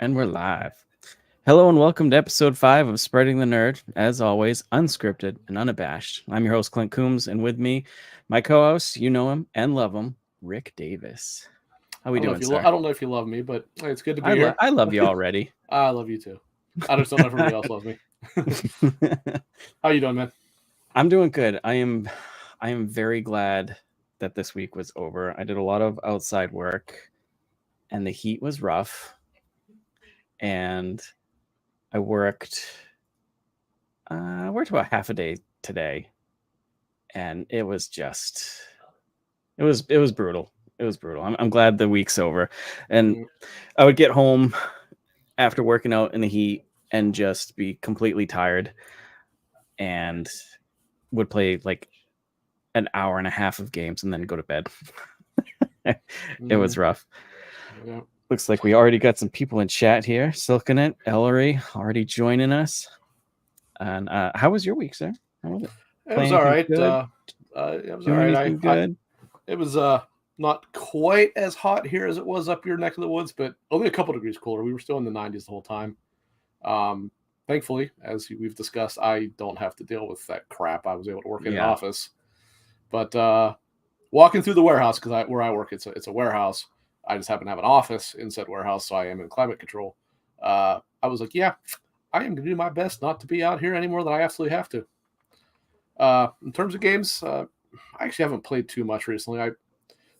And we're live. Hello and welcome to episode 5 of Spreading the Nerd. As always, unscripted and unabashed. I'm your host, Clint Coombs, and with me, my co-host, you know him and love him, Rick Davis. How we doing, sir? I don't know if you love me, but hey, it's good to be here. I love you already. I love you too. I just don't know if everybody else loves me. How you doing, man? I'm doing good. I am very glad that this week was over. I did a lot of outside work, and the heat was rough. And I worked about half a day today, and it was brutal. It was brutal. I'm glad the week's over, and I would get home after working out in the heat and just be completely tired, and would play like an hour and a half of games and then go to bed. It was rough. Yeah. Looks like we already got some people in chat here. Silkenet, Ellery already joining us. And how was your week, sir? How was it? It was all right. It was all right. Good? It was not quite as hot here as it was up your neck of the woods, but only a couple degrees cooler. We were still in the 90s the whole time. Thankfully, as we've discussed, I don't have to deal with that crap. I was able to work in an office. But walking through the warehouse, because where I work, it's a warehouse. I just happen to have an office in said warehouse, so I am in climate control. I was like, yeah, I am going to do my best not to be out here any more than I absolutely have to. In terms of games, I actually haven't played too much recently. I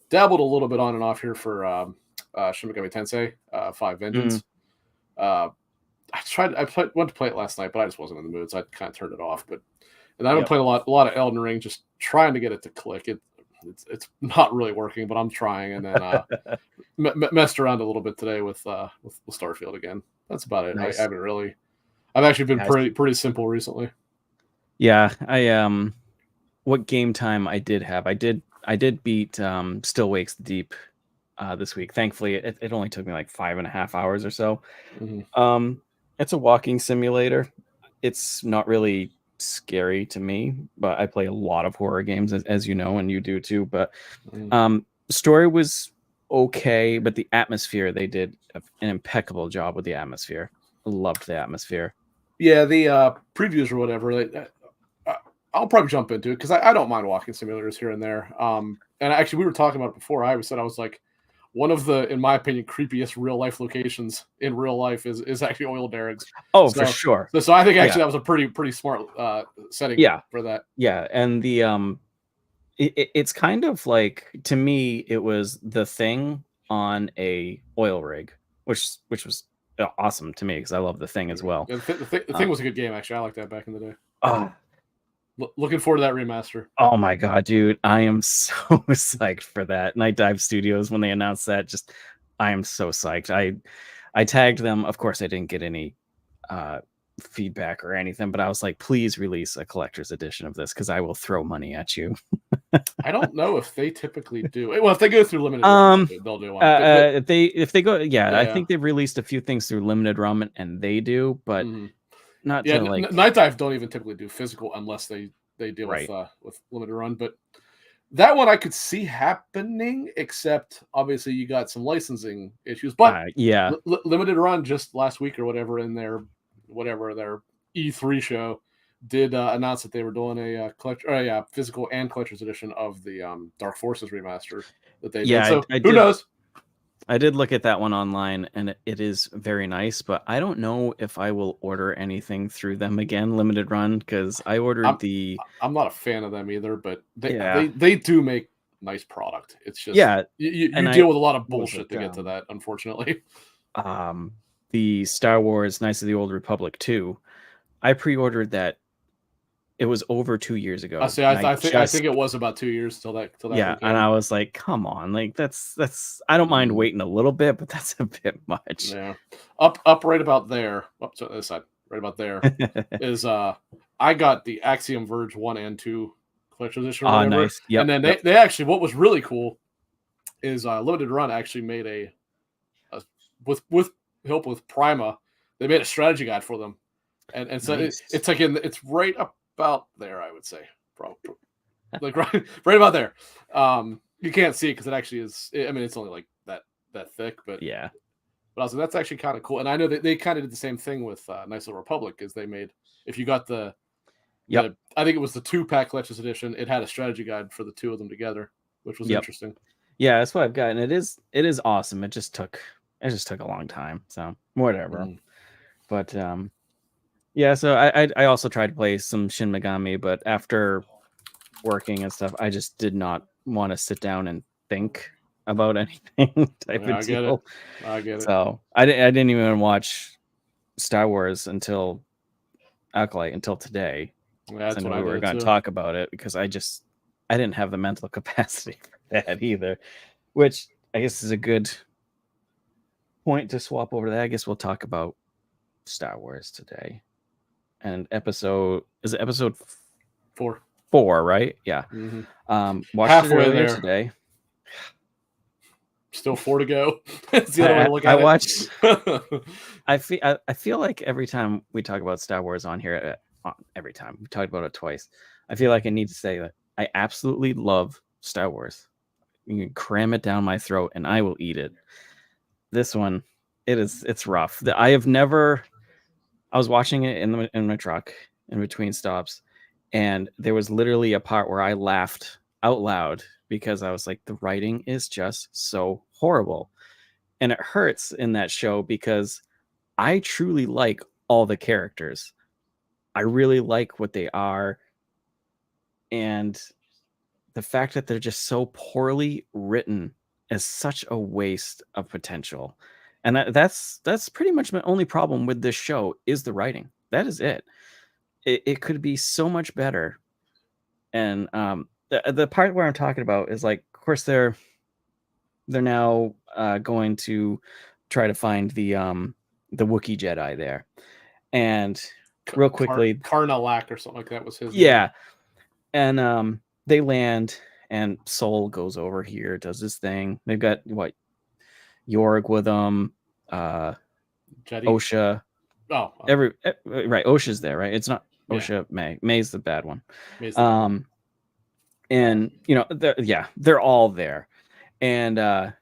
dabbled a little bit on and off here for Shin Megami Tensei 5 Vengeance. I went to play it last night, but I just wasn't in the mood, so I kind of turned it off. And I've been playing a lot of Elden Ring, just trying to get it to click. It's not really working, but I'm trying. And then messed around a little bit today with Starfield again. That's about it. Nice. I've actually been pretty simple recently. Yeah, what game time I did have? I did beat Still Wakes the Deep this week. Thankfully, it only took me like 5.5 hours or so. Mm-hmm. It's a walking simulator. It's not really scary to me, but I play a lot of horror games, as you know, and you do too. But story was okay, but the atmosphere, they did an impeccable job with the atmosphere. Loved the atmosphere. Yeah, the previews or whatever. I'll probably jump into it because I don't mind walking simulators here and there. And actually, we were talking about it before. I was like, one of the, in my opinion, creepiest real life locations in real life is actually oil derricks. Oh, for sure. So I think actually that was a pretty smart setting for that. Yeah, and the it's kind of like, to me, it was The Thing on a oil rig, which was awesome to me because I love The Thing as well. Yeah, the Thing was a good game, actually. I liked that back in the day. Looking forward to that remaster. Oh my god, dude. I am so psyched for that. Night Dive Studios, when they announced that, I am so psyched. I tagged them. Of course, I didn't get any feedback or anything, but I was like, please release a collector's edition of this because I will throw money at you. I don't know if they typically do. Well, if they go through limited run, they'll do one. If they go, I think they've released a few things through limited run, and they do, but not to like Night Dive don't even typically do physical unless they deal with limited run. But that one I could see happening, except obviously you got some licensing issues. But limited run just last week or whatever in their E3 show did announce that they were doing a physical and collector's edition of the Dark Forces remaster that they did. So who knows? I did look at that one online, and it is very nice, but I don't know if I will order anything through them again, limited run, because I ordered I'm not a fan of them either, but they do make nice product. It's just you deal with a lot of bullshit to get to that, unfortunately. The Star Wars Knights of the Old Republic 2, I pre-ordered that. It was over 2 years ago. I think it was about 2 years till that. Yeah, and I was like, come on, like that's. I don't mind waiting a little bit, but that's a bit much. Yeah, up right about there. So this side, right about there is I got the Axiom Verge 1 and 2 collector's edition. Oh, nice. Yep, and then they actually, what was really cool is Limited Run actually made a with help with Prima, they made a strategy guide for them, and so nice. It's like it's right up about there, I would say, probably like right about there. You can't see it because it actually is. I mean, it's only like that thick, but But I was like, that's actually kind of cool. And I know that they kind of did the same thing with Nice Little Republic, is they made, if you got Yep. I think it was the 2-pack collector's edition, it had a strategy guide for the two of them together, which was interesting. Yeah, that's what I've got, and it is awesome. It just took a long time, so whatever. But yeah, so I also tried to play some Shin Megami, but after working and stuff, I just did not want to sit down and think about anything type of deal. I get it. So I didn't even watch Star Wars until Acolyte until today. That's I what know we were going to talk about it, because I didn't have the mental capacity for that either, which I guess is a good point to swap over to that. I guess we'll talk about Star Wars today. And episode 4, right? Yeah. Watched halfway it earlier there today. Still 4 to go. That's the other way to look at I it. watched. I feel like every time we talk about Star Wars on here, every time we talked about it twice, I feel like I need to say that I absolutely love Star Wars. You can cram it down my throat and I will eat it. This one, it's rough. I was watching it in my truck in between stops, and there was literally a part where I laughed out loud because I was like, the writing is just so horrible. And it hurts in that show because I truly like all the characters. I really like what they are. And the fact that they're just so poorly written is such a waste of potential. And that's pretty much my only problem with this show is the writing. That is it. It could be so much better. And the part where I'm talking about is, like, of course they're now going to try to find the Wookiee Jedi there. And real quickly, Karnalak or something like that was his name. And they land, and Sol goes over here, does his thing. They've got Yorg with them, Osha. Oh, right, Osha's there, right? It's not Osha. May's the bad one. And they're all there, and the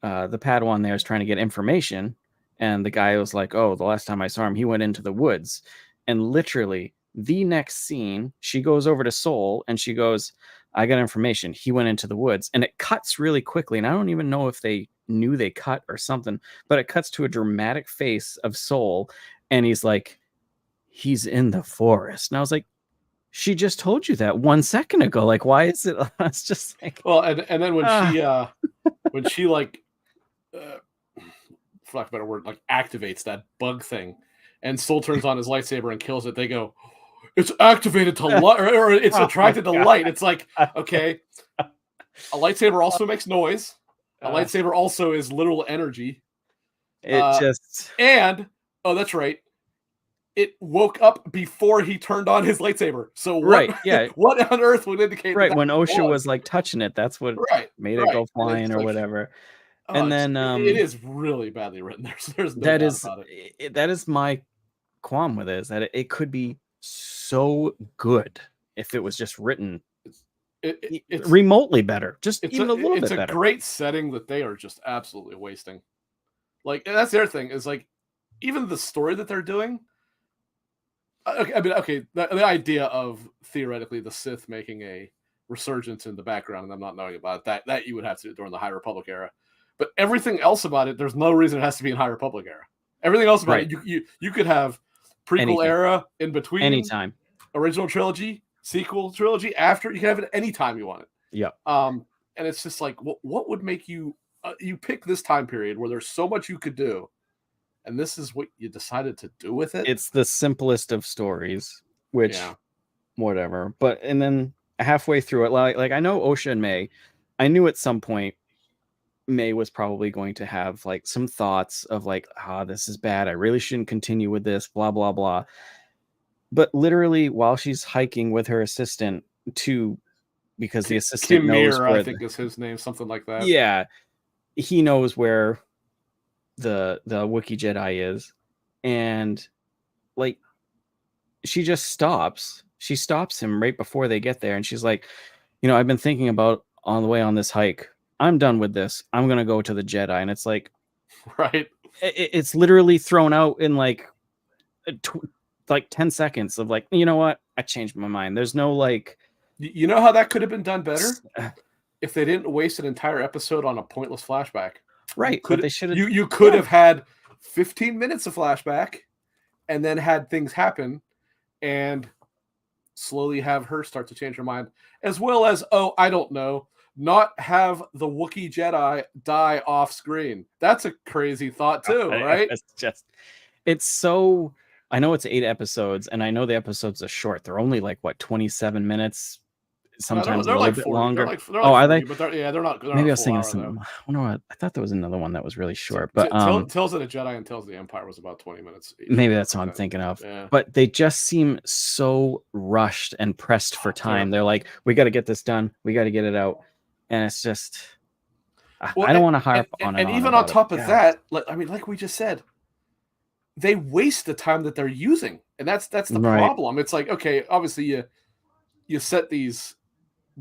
Padawan there is trying to get information, and the guy was like, "Oh, the last time I saw him, he went into the woods," and literally the next scene, she goes over to Sol and she goes, "I got information. He went into the woods," and it cuts really quickly, and I don't even know if they knew they cut or something, but it cuts to a dramatic face of Sol, and he's like, "He's in the forest," and I was like, she just told you that 1 second ago. Like, why is it? It's just like, well, and then when she like, for lack of a better word, like activates that bug thing, and Sol turns on his lightsaber and kills it, they go, "It's activated to light, or it's attracted to light." It's like, okay, a lightsaber also makes noise. A lightsaber also is literal energy. And that's right, it woke up before he turned on his lightsaber. So what on earth would indicate? Right, when Osha was like touching it, that's what made it go flying or whatever. And then it is really badly written. There's no doubt about it. That is my qualm with it, is that it could be so good if it was just written it's remotely better, just even a little bit better. It's a great setting that they are just absolutely wasting. Like, that's the other thing, is like, even the story that they're doing. The idea of theoretically the Sith making a resurgence in the background and them not knowing about it, that you would have to do during the High Republic era. But everything else about it, there's no reason it has to be in High Republic era. Everything else about it, you could have prequel era in between, anytime, original trilogy, sequel trilogy, after. You can have it anytime you want it. Yeah. And it's just like, what would make you you pick this time period where there's so much you could do, and this is what you decided to do with it? It's the simplest of stories, which whatever. But and then halfway through it, like I know Osha and May, I knew at some point May was probably going to have like some thoughts of like, this is bad. I really shouldn't continue with this, blah, blah, blah. But literally while she's hiking with her assistant because the assistant knows where I think is his name, something like that. Yeah. He knows where the Wookiee Jedi is. And like, she just stops. She stops him right before they get there. And she's like, I've been thinking about on the way on this hike, I'm done with this. I'm going to go to the Jedi. And it's like, right. it's literally thrown out in like 10 seconds of like, you know what? I changed my mind. There's no like, You know how that could have been done better? If they didn't waste an entire episode on a pointless flashback. right. But they should have. You could have had 15 minutes of flashback and then had things happen and slowly have her start to change her mind, as well as, oh, I don't know, not have the Wookiee Jedi die off screen. That's a crazy thought too, right? It's so, I know it's 8 episodes, and I know the episodes are short. They're only like, what, 27 minutes? Sometimes they're a little like bit 40, longer. they're like are 40, they? But they're not. Maybe I was thinking something. I wonder what. I thought there was another one that was really short, but Tales of the Jedi and Tales of the Empire was about 20 minutes. Maybe that's what I'm thinking of. Yeah. But they just seem so rushed and pressed for time. They're like, we got to get this done. We got to get it out, and it's just. I don't want to harp on it. And even on top of that, like we just said, they waste the time that they're using, and that's the problem. It's like, okay, obviously you set these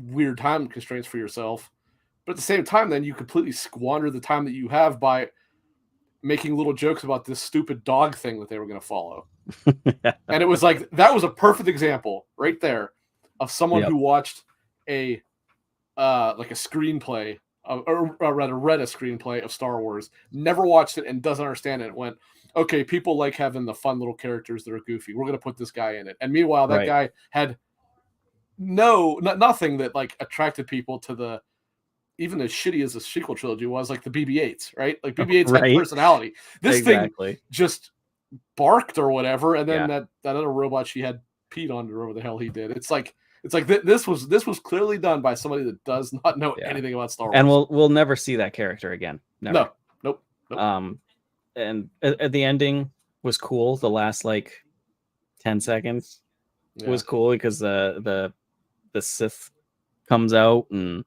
weird time constraints for yourself, but at the same time, then you completely squander the time that you have by making little jokes about this stupid dog thing that they were going to follow. And it was like, that was a perfect example right there of someone who watched a screenplay or rather read a screenplay of Star Wars, never watched it and doesn't understand it, and went, okay, people like having the fun little characters that are goofy. We're going to put this guy in it. And meanwhile, that guy had nothing that like attracted people to even as shitty as the sequel trilogy was, like the BB-8s, right? Like BB-8s had personality. This thing just barked or whatever, and then that other robot she had peed on, or whatever the hell he did. It's like this was clearly done by somebody that does not know anything about Star Wars. And we'll never see that character again. Never. Nope. And the ending was cool. The last like 10 seconds was cool because the Sith comes out and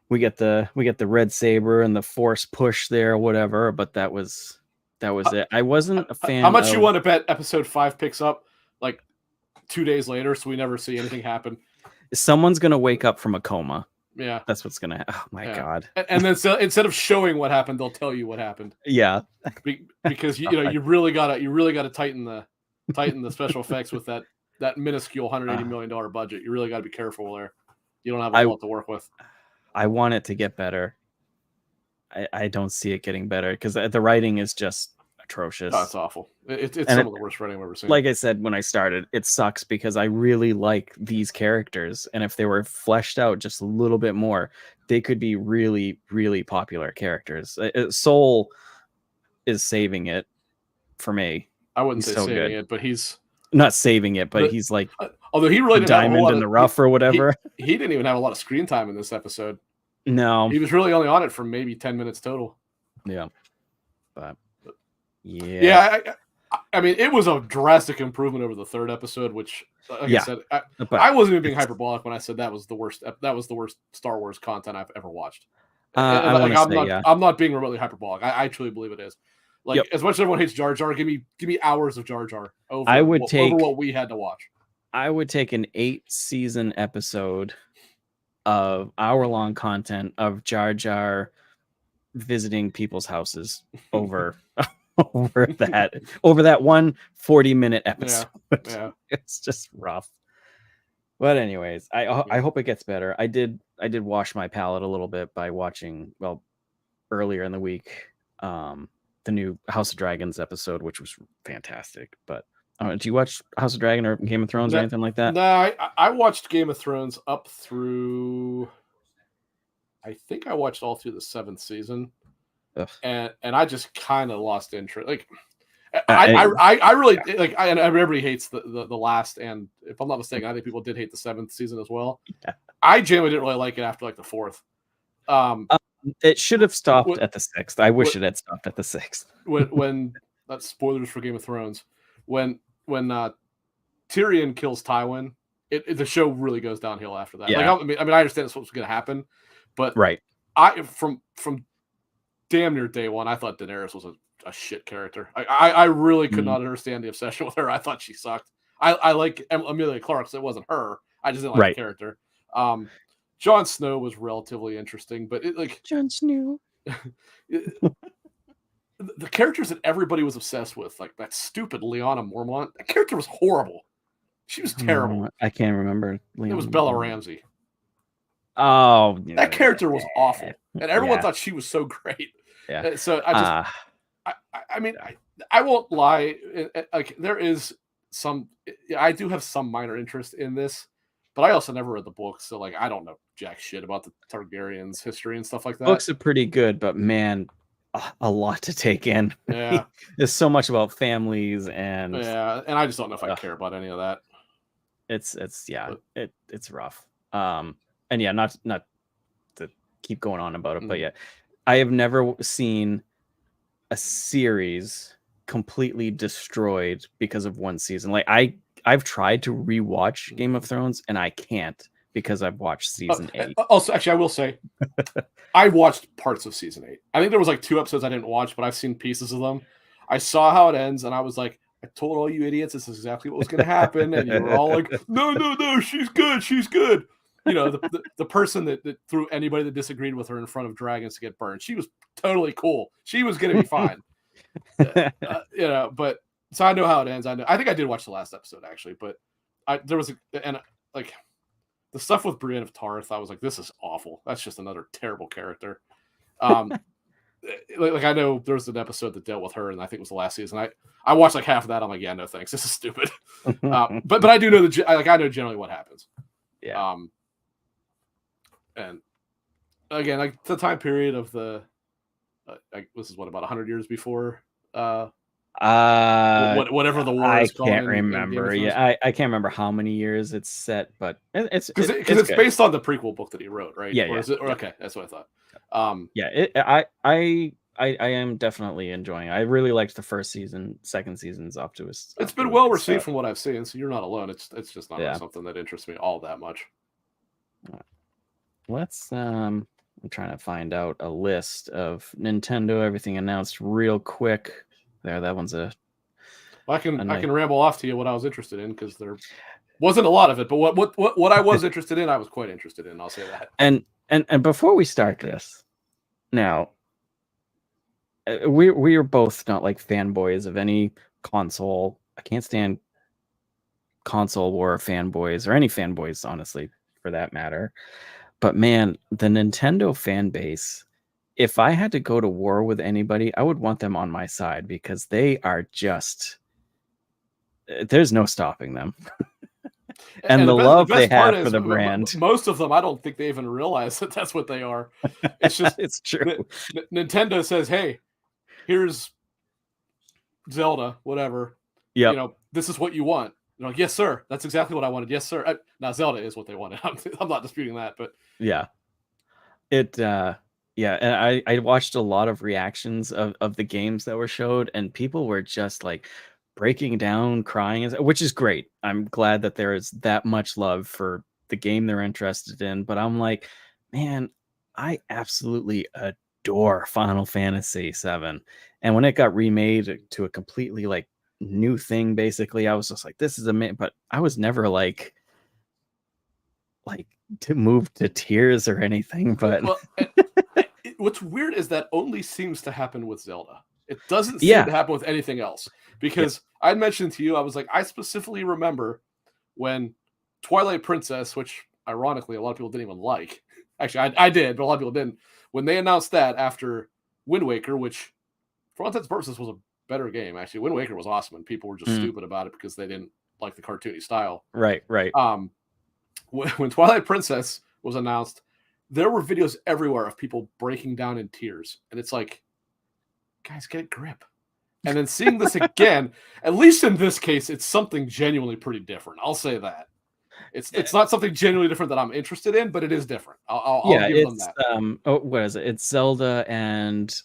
we get the red saber and the force push there or whatever, but that was it. I wasn't a fan. How much you want to bet episode 5 picks up like 2 days later, so we never see anything happen? Someone's gonna wake up from a coma. Yeah, that's what's gonna happen. Oh my god! And then so instead of showing what happened, they'll tell you what happened. Yeah, because you really gotta tighten the special effects with that minuscule $180 million budget. You really got to be careful there. You don't have a lot to work with. I want it to get better. I don't see it getting better because the writing is just atrocious. Oh, it's awful. It's some of the worst writing I've ever seen. Like I said when I started, it sucks because I really like these characters, and if they were fleshed out just a little bit more, they could be really, really popular characters. Soul is saving it for me. I wouldn't say saving it, but he's not saving it, but he's like, although he really didn't diamond in the rough or whatever. He didn't even have a lot of screen time in this episode. No, he was really only on it for maybe 10 minutes total. Yeah, but I mean, it was a drastic improvement over the third episode, which, like I said, I wasn't even being hyperbolic when I said that was the worst. That was the worst Star Wars content I've ever watched. I'm not being remotely hyperbolic. I truly believe it is. Like, as much as everyone hates Jar Jar, give me hours of Jar Jar over what we had to watch. I would take an 8-season episode of hour-long content of Jar Jar visiting people's houses over that one 40-minute episode. Yeah. It's just rough. But anyways, I hope it gets better. I did wash my palate a little bit by watching, well, earlier in the week, the new House of Dragons episode, which was fantastic. But do you watch House of Dragon or Game of Thrones or anything like that? No, I watched Game of Thrones up through, I think I watched all through the 7th season. Ugh. And I just kind of lost interest. Like, I really like. And everybody hates the last, and if I'm not mistaken, I think people did hate the 7th season as well. Yeah. I genuinely didn't really like it after like the 4th. It should have stopped at the 6th. I wish it had stopped at the 6th. when that's spoilers for Game of Thrones. When Tyrion kills Tywin, the show really goes downhill after that. Yeah. Like, I mean, I understand that's what's going to happen, but right. From damn near day one, I thought Daenerys was a shit character. I really could not understand the obsession with her. I thought she sucked. I like Emilia Clarke, so it wasn't her. I just didn't like the character. Jon Snow was relatively interesting, but Jon Snow. the characters that everybody was obsessed with, like that stupid Lyanna Mormont, that character was horrible. She was terrible. I can't remember. It was Bella Ramsey. Oh, that character was awful, and everyone thought she was so great. Yeah. So I mean, I won't lie. Like there is some, I do have some minor interest in this, but I also never read the books, so like I don't know jack shit about the Targaryens' history and stuff like that. Books are pretty good, but man, a lot to take in. Yeah, there's so much about families and I just don't know if I care about any of that. It's rough. And yeah, not to keep going on about it, but yeah, I have never seen a series completely destroyed because of one season. Like I've tried to rewatch Game of Thrones and I can't because I've watched season 8. Also, actually, I will say, I watched parts of season 8. I think there was like 2 episodes I didn't watch, but I've seen pieces of them. I saw how it ends, and I was like, I told all you idiots this is exactly what was going to happen, and you were all like, no, she's good. You know, the person that threw anybody that disagreed with her in front of dragons to get burned. She was totally cool. She was going to be fine. You know, but so I know how it ends. I think I did watch the last episode actually, but there was like the stuff with Brienne of Tarth. I was like, this is awful. That's just another terrible character. Like I know there was an episode that dealt with her, and I think it was the last season. I watched like half of that. I'm like, yeah, no thanks. This is stupid. But I do know I know generally what happens. Yeah. And again, like the time period of the this is what about 100 years before whatever the war is called. I can't remember. I can't remember how many years it's set, but it's based on the prequel book that he wrote, right? Yeah. Okay, that's what I thought. I am definitely enjoying it. I really liked the first season. Second season's off to us. It's been well received from what I've seen, so you're not alone. It's just not something that interests me all that much. Let's I'm trying to find out a list of Nintendo everything announced real quick. There, that one's I can ramble off to you what I was interested in because there wasn't a lot of it, but what I was interested in, I was quite interested in. I'll say that. And before we start this, now we are both not like fanboys of any console. I can't stand console war fanboys or any fanboys, honestly, for that matter. But man, the Nintendo fan base, if I had to go to war with anybody, I would want them on my side because they are just, there's no stopping them. and the love they have for the brand. Most of them, I don't think they even realize that that's what they are. It's just, it's true. Nintendo says, hey, here's Zelda, whatever. Yeah. You know, this is what you want. You're like, yes, sir. That's exactly what I wanted. Yes, sir. Now Zelda is what they wanted. I'm not disputing that, but yeah, and I watched a lot of reactions of the games that were showed, and people were just like breaking down, crying, which is great. I'm glad that there is that much love for the game they're interested in. But I'm like, man, I absolutely adore Final Fantasy VII, and when it got remade to a completely like new thing, basically, I was just like, this is amazing. But I was never like to move to tears or anything. But what's weird is that only seems to happen with Zelda. It doesn't seem to happen with anything else. Because I mentioned to you, I was like, I specifically remember when Twilight Princess, which ironically a lot of people didn't even like. Actually, I did, but a lot of people didn't. When they announced that after Wind Waker, which for all intents and purposes was a better game, actually. Wind Waker was awesome, and people were just stupid about it because they didn't like the cartoony style. Right. When Twilight Princess was announced, there were videos everywhere of people breaking down in tears, and it's like, guys, get a grip. And then seeing this again, at least in this case, it's something genuinely pretty different. I'll say that. It's not something genuinely different that I'm interested in, but it is different. I'll give them that. What is it? It's Zelda and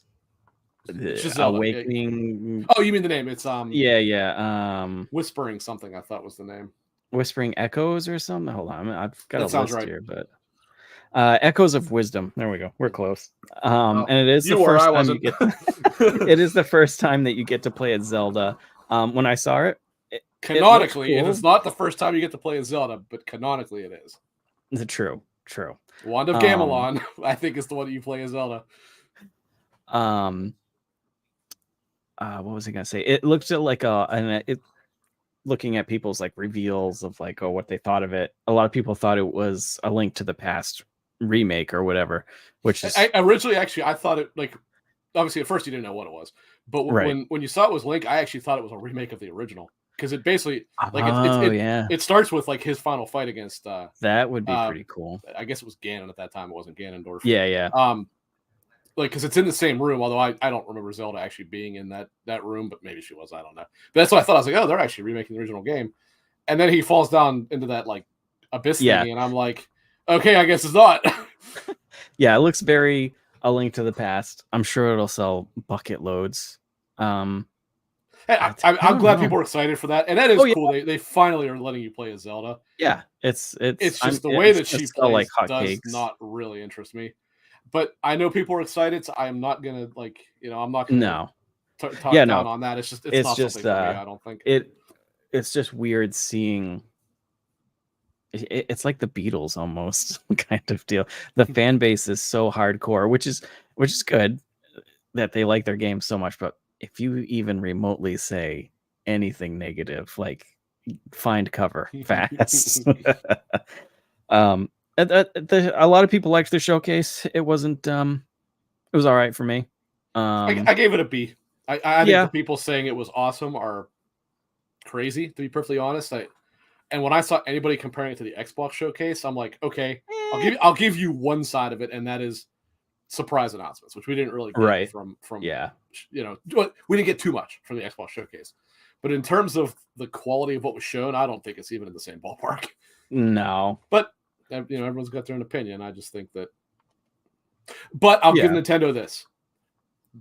Awakening. Oh, you mean the name? It's Whispering something, I thought was the name. Whispering Echoes or something. Hold on, I've got a list here, but Echoes of Wisdom. There we go. We're close. And it is the first time you get. It is the first time that you get to play at Zelda. When I saw it, canonically, it is not the first time you get to play as Zelda, but canonically, it is. True. Wand of Gamelon, I think, is the one that you play as Zelda. what was I gonna say? It looked at like looking at people's like reveals of like what they thought of it. A lot of people thought it was a Link to the Past remake or whatever, which is I originally actually I thought it like obviously at first you didn't know what it was, but right. when you saw it was Link, I actually thought it was a remake of the original because it basically like Yeah, it starts with like his final fight against that would be pretty cool. I guess it was Ganon at that time. It wasn't Ganondorf. Yeah. Like because it's in the same room. Although I don't remember Zelda actually being in that room, but maybe she was. I don't know. But that's what I thought. I was like, oh, they're actually remaking the original game. And then he falls down into that like abyss thingy, and I'm like, okay, I guess it's not. Yeah, it looks very A Link to the Past. I'm sure it'll sell bucket loads. I'm glad people are excited for that, and that is cool. They finally are letting you play as Zelda. Yeah, it's just the way that she plays like does not really interest me. But I know people are excited, so I am not gonna like I'm not gonna talk down on that. It's not just something for me. I don't think it's just weird seeing. It's like the Beatles almost kind of deal. The fan base is so hardcore, which is good that they like their game so much. But if you even remotely say anything negative, like find cover fast. A lot of people liked the showcase. It wasn't. It was all right for me. I gave it a B. I think the people saying it was awesome are crazy. To be perfectly honest, and when I saw anybody comparing it to the Xbox showcase, I'm like, okay, I'll give you one side of it, and that is surprise announcements, which we didn't really get from we didn't get too much from the Xbox showcase. But in terms of the quality of what was shown, I don't think it's even in the same ballpark. No, but everyone's got their own opinion. I just think that. But I'll give Nintendo this.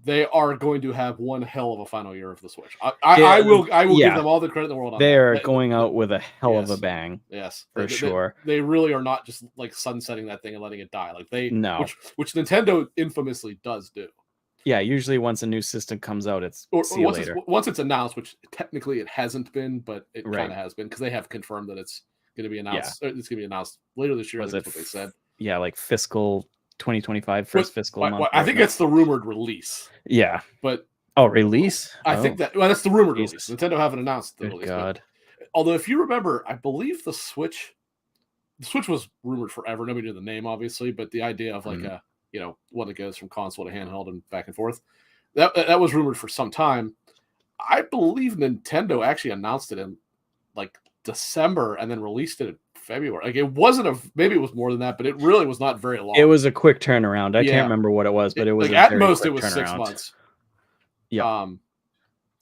They are going to have one hell of a final year of the Switch. I will give them all the credit in the world. They are going out with a hell of a bang. Yes, for sure. They really are not just like sunsetting that thing and letting it die. Like which Nintendo infamously does do. Yeah, usually once a new system comes out, it's see you later. Once it's announced, which technically it hasn't been, but it kind of has been because they have confirmed that it's going to be announced. It's going to be announced later this year. That's what they said. Yeah, like fiscal 2025 first fiscal month. I think it's the rumored release. Yeah, but release. I think that's the rumored release. Nintendo haven't announced the release. God. Although, if you remember, I believe the Switch was rumored forever. Nobody knew the name, obviously, but the idea of like one that goes from console to handheld and back and forth, that was rumored for some time. I believe Nintendo actually announced it in like December and then released it in February. Like it wasn't maybe it was more than that, but it really was not very long. It was a quick turnaround. I can't remember what it was, but it was like at most it was 6 months. Yeah.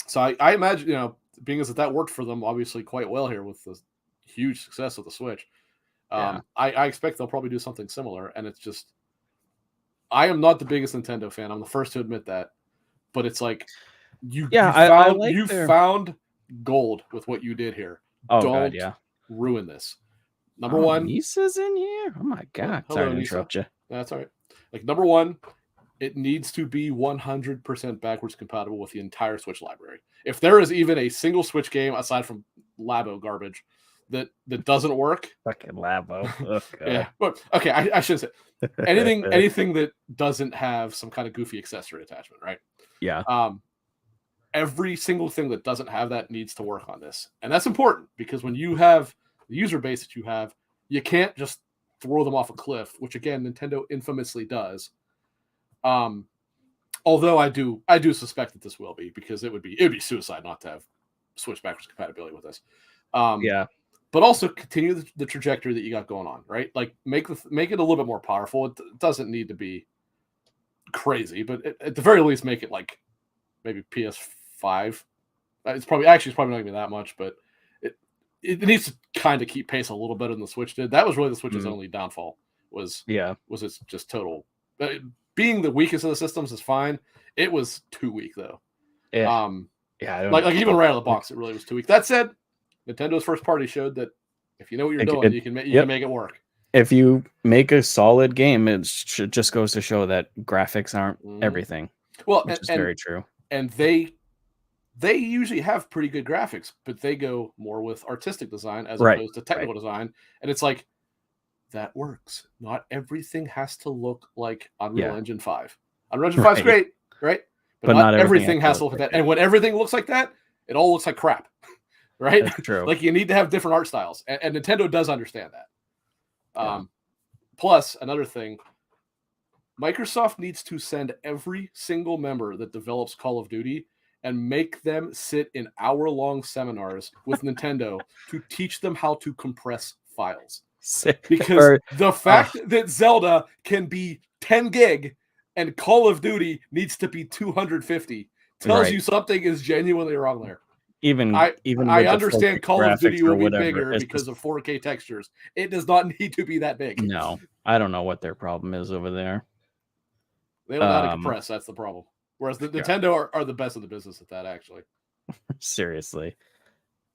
So I imagine being as that worked for them obviously quite well here with the huge success of the Switch. I expect they'll probably do something similar, and it's just I am not the biggest Nintendo fan. I'm the first to admit that, but it's like you found gold with what you did here. Don't ruin this. Number one, Nisa's in here. Oh my God! Sorry to interrupt you. That's all right. Like number one, it needs to be 100% backwards compatible with the entire Switch library. If there is even a single Switch game aside from Labo garbage that doesn't work, fucking Labo. Oh, yeah. But okay, I should say anything that doesn't have some kind of goofy accessory attachment, right? Yeah. Every single thing that doesn't have that needs to work on this, and that's important because when you have the user base that you have, you can't just throw them off a cliff, which again Nintendo infamously does. Although I do suspect that this will be because it would be suicide not to have Switch backwards compatibility with this. But also continue the trajectory that you got going on, right? Like make it a little bit more powerful. It doesn't need to be crazy, but at the very least make it like maybe PS5. It's probably not gonna be that much, but it needs to kind of keep pace a little better than the Switch did. That was really the Switch's only downfall was its just total being the weakest of the systems is fine. It was too weak though. Like even right out of the box, it really was too weak. That said, Nintendo's first party showed that if you know what you're doing, you can make it work. If you make a solid game, it just goes to show that graphics aren't everything. Well, which is very true. And they usually have pretty good graphics, but they go more with artistic design as opposed to technical design. And it's like, that works. Not everything has to look like Unreal Engine 5. Unreal Engine 5 is great, right? but not everything has to look like that. And when everything looks like that, it all looks like crap, right? That's true. Like you need to have different art styles, and Nintendo does understand that. Plus, another thing, Microsoft needs to send every single member that develops Call of Duty and make them sit in hour-long seminars with Nintendo to teach them how to compress files. Because the fact that Zelda can be 10 gig and Call of Duty needs to be 250 tells you something is genuinely wrong there. Even I understand Call of Duty will be bigger because of 4K textures. It does not need to be that big. No, I don't know what their problem is over there. They don't know how to compress. That's the problem. Whereas the Nintendo are the best of the business at that, actually. Seriously.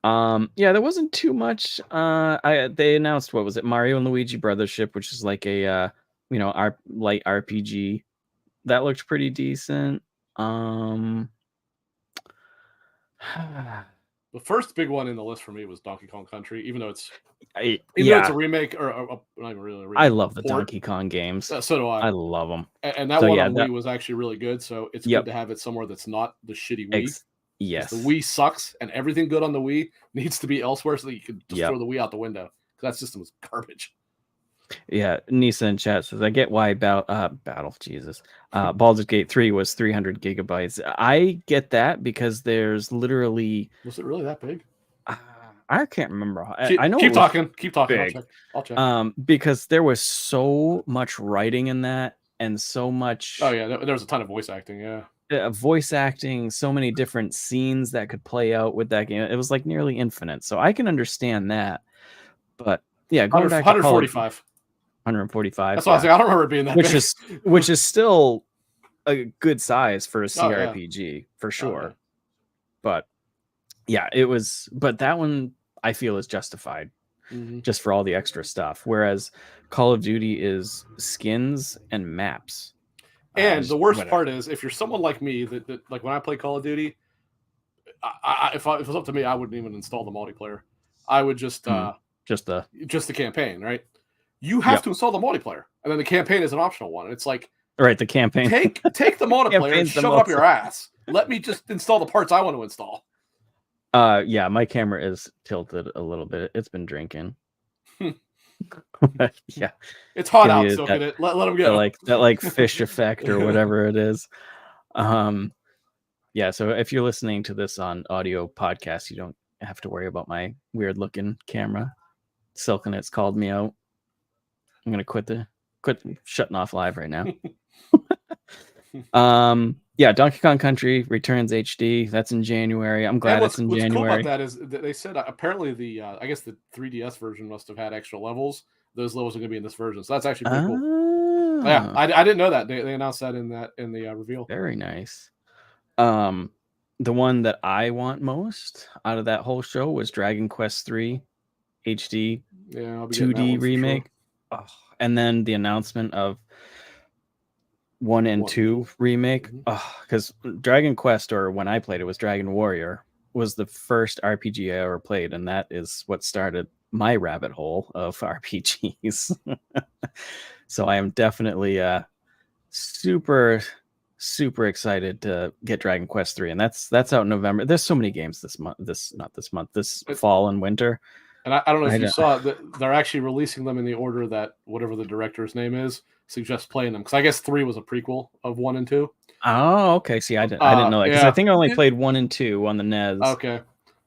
There wasn't too much. They announced, what was it, Mario and Luigi Brothership, which is like a light RPG that looked pretty decent. The first big one in the list for me was Donkey Kong Country, even though it's it's a remake or not even really a remake. I love the Donkey Kong games. So do I. I love them. And that one on Wii was actually really good. So it's good to have it somewhere that's not the shitty Wii. Yes. The Wii sucks, and everything good on the Wii needs to be elsewhere so that you can just throw the Wii out the window. Because that system was garbage. Yeah, Nisa in chat says, I get why Baldur's Gate 3 was 300 gigabytes. I get that because there's literally... Was it really that big? I can't remember. I know. Keep talking. I'll check. Because there was so much writing in that and so much... Oh, yeah. There was a ton of voice acting, yeah. Voice acting, so many different scenes that could play out with that game. It was like nearly infinite. So I can understand that. But yeah, going back to 145. 145. That's what I was like. I don't remember it being that big. Which is still a good size for a CRPG for sure. But yeah, it was. But that one I feel is justified just for all the extra stuff. Whereas Call of Duty is skins and maps. And the worst part is, if you're someone like me that like when I play Call of Duty, if it was up to me, I wouldn't even install the multiplayer. I would just the campaign, right? You have to install the multiplayer, and then the campaign is an optional one. It's like, right, the campaign. Take the multiplayer and shove it up your ass. Let me just install the parts I want to install. Yeah, my camera is tilted a little bit. It's been drinking. Yeah, it's hot out, so let them go. That fish effect or whatever it is. Yeah. So if you're listening to this on audio podcast, you don't have to worry about my weird looking camera. Silkinet's called me out. I'm gonna quit shutting off live right now. Donkey Kong Country returns HD. That's in January. I'm glad it's in January. What's cool about that is that they said apparently the I guess the 3DS version must have had extra levels. Those levels are going to be in this version, so that's actually pretty cool. Yeah, I didn't know that. They announced that in the reveal. Very nice. The one that I want most out of that whole show was Dragon Quest 3 HD 2D remake. Sure. Oh, and then the announcement of 1 and 2 remake. Because Dragon Quest, or when I played it was Dragon Warrior, was the first RPG I ever played, and that is what started my rabbit hole of RPGs. So I am definitely super excited to get Dragon Quest 3, and that's out in November. There's so many games this fall and winter. And I don't know if you saw that they're actually releasing them in the order that whatever the director's name is suggests playing them. Because I guess 3 was a prequel of 1 and 2. Oh, okay. See, I didn't know that because I think I only played 1 and 2 on the NES. Okay.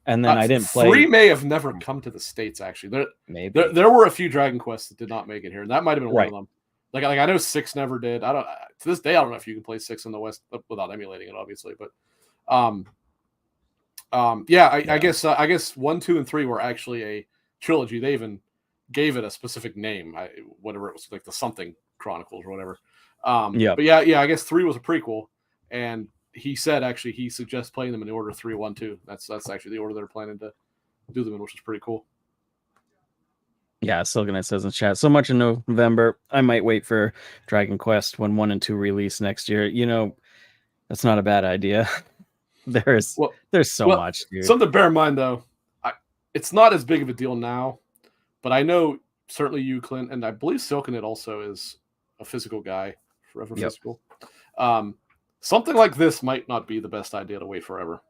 And then I didn't play. 3 may have never come to the States, actually. There were a few Dragon Quests that did not make it here, and that might have been one of them. Like I know 6 never did. To this day I don't know if you can play 6 in the West without emulating it, obviously. But I guess 1, 2, and 3 were actually a trilogy. They even gave it a specific name, whatever it was, like the something Chronicles or whatever. But I guess 3 was a prequel, and he said actually he suggests playing them in the order 3, 1, 2. That's actually the order they're planning to do them in, which is pretty cool. Yeah, Silganet says in chat, so much in November. I might wait for Dragon Quest when 1 and 2 release next year. That's not a bad idea. There's so much, dude. Something to bear in mind though, it's not as big of a deal now, but I know certainly you, Clint, and I believe Silkanet also is a physical guy, forever physical. something like this might not be the best idea to wait forever,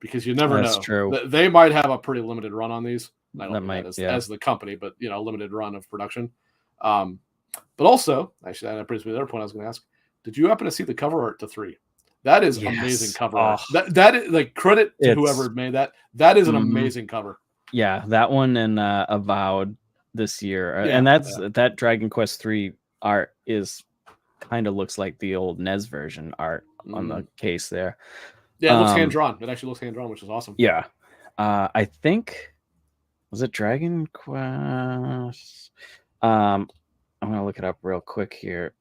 because you never That's know. true. They might have a pretty limited run on these. I don't That mean might, that yeah. as the company, but limited run of production. But also, actually, that brings me to the other point I was going to ask. Did you happen to see the cover art to 3? That is amazing Yes. cover Oh, art. That is like, credit to whoever it's made that. That is an mhm. amazing cover. Yeah, that one and Avowed this year, Yeah, and that's yeah. that Dragon Quest 3 art is kind of looks like the old NES version art on the case there. Yeah, it looks hand drawn. It actually looks hand drawn, which is awesome. Yeah, I think was it Dragon Quest? I'm gonna look it up real quick here.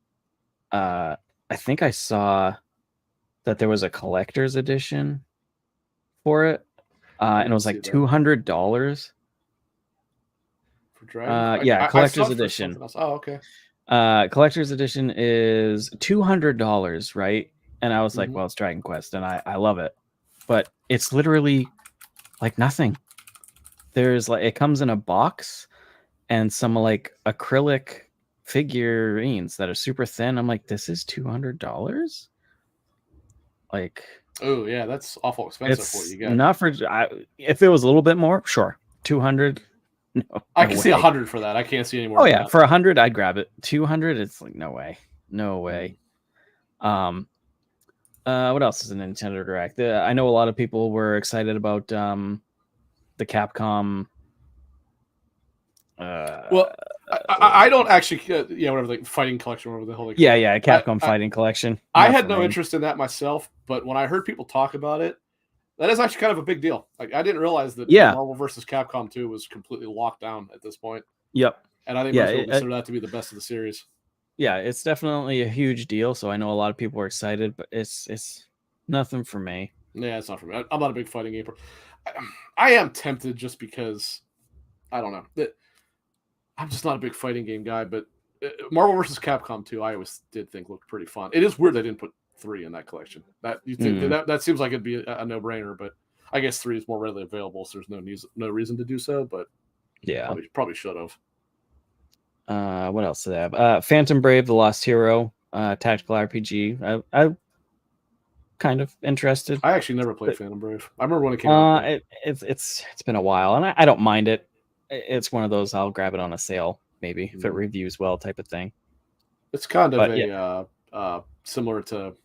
I think I saw that there was a collector's edition for it, and it was like $200. For Dragon? Yeah, I collector's saw it for edition. something else. Oh, okay. Collector's edition is $200, right? And I was like, Mhm. well, it's Dragon Quest, and I love it, but it's literally like nothing. There's like it comes in a box and some like acrylic figurines that are super thin. I'm like, this is $200. Like, Oh yeah, that's awful expensive for what it's you get. not for. If it was a little bit more, sure, 200. No, I no can way. see 100 for that. I can't see any more. Oh than yeah, that. for 100, I'd grab it. 200, it's like no way, no way. What else is a Nintendo Direct? I know a lot of people were excited about the Capcom. Well, I don't actually. Whatever the fighting collection, whatever the hell they call it. Yeah, Capcom Fighting Collection. I had no interest in that myself, but when I heard people talk about it, that is actually kind of a big deal. Like, I didn't realize that Marvel vs. Capcom 2 was completely locked down at this point. Yep. And I think most people consider that to be the best of the series. Yeah, it's definitely a huge deal. So I know a lot of people are excited, but it's nothing for me. Yeah, it's not for me. I'm not a big fighting game. I am tempted just because I don't know. I'm just not a big fighting game guy, but Marvel vs. Capcom 2, I always did think looked pretty fun. It is weird they didn't put 3 in that collection. That you think that seems like it'd be a no-brainer, but I guess 3 is more readily available, so there's no reason to do so. But yeah, probably should have. What else do they have? Phantom Brave: The Lost Hero, tactical RPG. I kind of interested. I actually never played Phantom Brave. I remember when it came out. It's been a while, and I don't mind it. It's one of those I'll grab it on a sale maybe if it reviews well type of thing. It's kind of similar to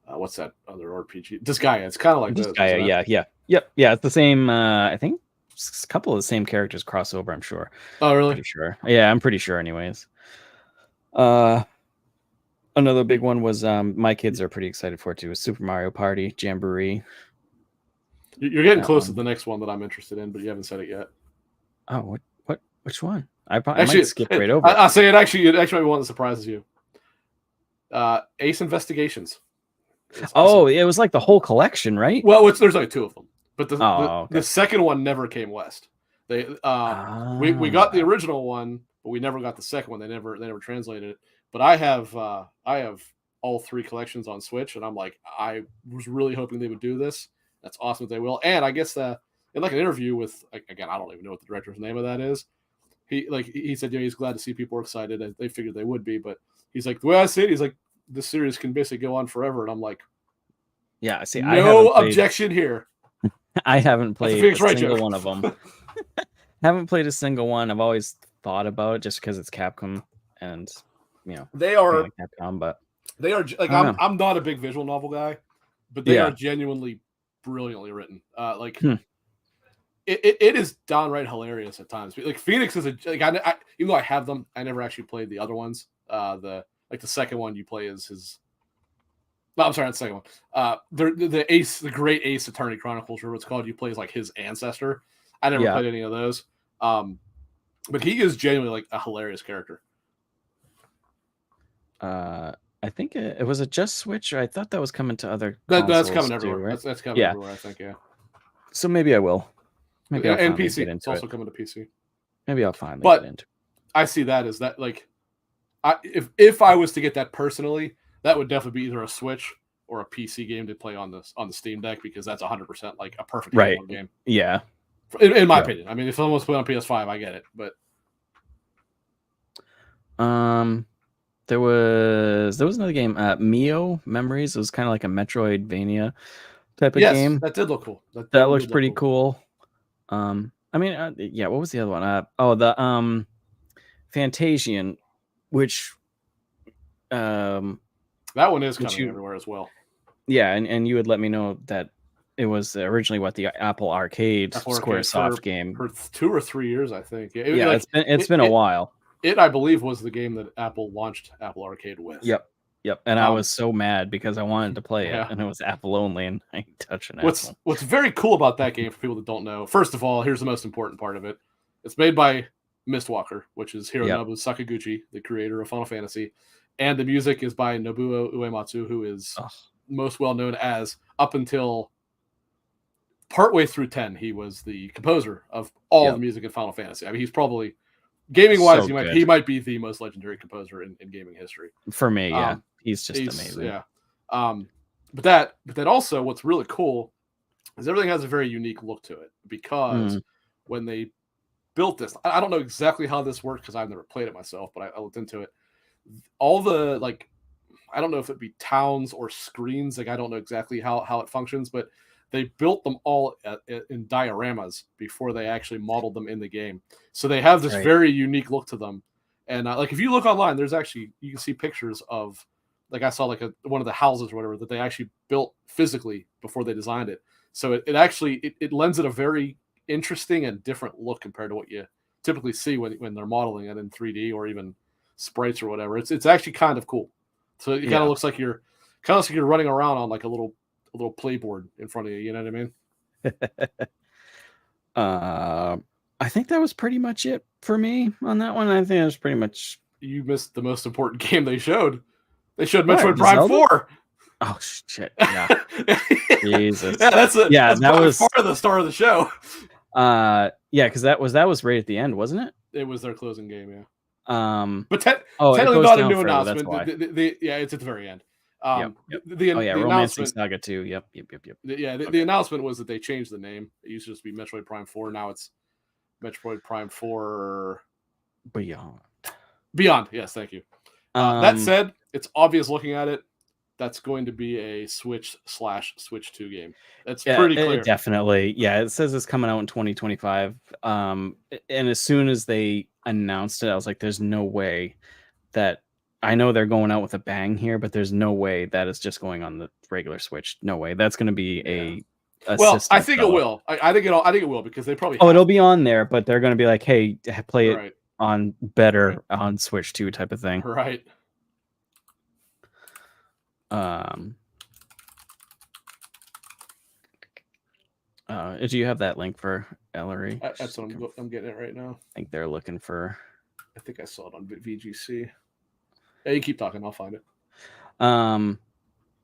what's that other RPG? Disgaea. It's kind of like Disgaea. Yeah. It's the same. I think a couple of the same characters cross over. I'm sure. Oh, really? Pretty sure. Yeah, I'm pretty sure. Anyways. Another big one was my kids are pretty excited for it too. Super Mario Party Jamboree. You're getting close to the next one that I'm interested in, but you haven't said it yet. Oh, which one? I might skip right over. I'll say it actually might be one that surprises you. Ace Investigations. Oh, it was like the whole collection, right? Well, there's like 2 of them, but the second one never came west. We got the original one, but we never got the second one. They never translated it. But I have all 3 collections on Switch, and I'm like, I was really hoping they would do this. That's awesome that they will. And I guess in like an interview with, again, I don't even know what the director's name of that is. He said, he's glad to see people are excited, and they figured they would be. But he's like, the way I see it, he's like, this series can basically go on forever. And I'm like, yeah, see, no objection here. I haven't played a single one of them. Haven't played a single one. I've always thought about it just because it's Capcom, and they are like Capcom, but they are like I'm not a big visual novel guy, but they are genuinely brilliantly written. It is downright hilarious at times. Like Phoenix is even though I have them, I never actually played the other ones. The second one you play is his. No, I'm sorry, not the second one. The Great Ace Attorney Chronicles, or what's called. You play as like his ancestor. I never played any of those. But he is genuinely like a hilarious character. I think it was a just Switch, or I thought that was coming to other consoles. That's coming everywhere. Too, right? That's coming everywhere, I think, yeah. So maybe I will. Maybe I'll and PC. Get into it's also coming to PC. Maybe I'll finally get into it. I see that as that, like, if I was to get that personally, that would definitely be either a Switch or a PC game to play on the Steam Deck, because that's 100% like a perfect game. Yeah. In my opinion. I mean, if someone wants to play on PS5, I get it, but There was another game, Mio Memories. It was kind of like a Metroidvania type of Yes, game. that did look cool. That That one looks did look pretty cool. I mean, yeah. What was the other one? The Fantasian, which that one is which coming everywhere as well. Yeah, and you would let me know that it was originally the Apple Arcade Squaresoft game. For 2 or 3 years, I think. Yeah, it's been a while. It, I believe, was the game that Apple launched Apple Arcade with. Yep. And I was so mad because I wanted to play it, and it was Apple only, and I ain't touching Apple. What's very cool about that game for people that don't know, first of all, here's the most important part of it. It's made by Mistwalker, which is Hironobu Sakaguchi, the creator of Final Fantasy, and the music is by Nobuo Uematsu, who is most well known as, up until partway through 10, he was the composer of all the music in Final Fantasy. I mean, he's probably, gaming wise, he might be the most legendary composer in gaming history. For me, yeah. He's just amazing. Yeah. But that also, what's really cool is everything has a very unique look to it, because when they built this, I don't know exactly how this works because I've never played it myself, but I looked into it. All the, like, I don't know if it'd be towns or screens, like I don't know exactly how it functions, but they built them all in dioramas before they actually modeled them in the game. So they have this very unique look to them. And like, if you look online, there's actually, you can see pictures of, like, I saw like one of the houses or whatever that they actually built physically before they designed it. So it actually lends it a very interesting and different look compared to what you typically see when they're modeling it in 3D or even sprites or whatever. It's actually kind of cool. So it kind of looks like you're running around on like a little playboard in front of you. You know what I mean? I think that was pretty much it for me on that one. I think it was pretty much. You missed the most important game they showed. They showed Metroid Prime 4. Oh shit! Yeah, Jesus. Yeah, that's that was part of the star of the show. Yeah, because that was right at the end, wasn't it? It was their closing game, yeah. But technically not a new announcement. It's at the very end. The Romancing Saga 2. Yep. The announcement was that they changed the name. It used to just be Metroid Prime 4. Now it's Metroid Prime 4 Beyond. Yes, thank you. That said, it's obvious looking at it, that's going to be a Switch/Switch 2 game. That's pretty clear. Definitely. Yeah, it says it's coming out in 2025. And as soon as they announced it, I was like, there's no way that, I know they're going out with a bang here, but there's no way that is just going on the regular Switch. No way. That's going to be a I think it will. I think it will, because they probably it'll be on there, but they're going to be like, hey, play it on better on Switch 2 type of thing. Right. Do you have that link for Ellery? That's what I'm getting it right now. I think they're looking for. I think I saw it on VGC. Yeah, you keep talking. I'll find it.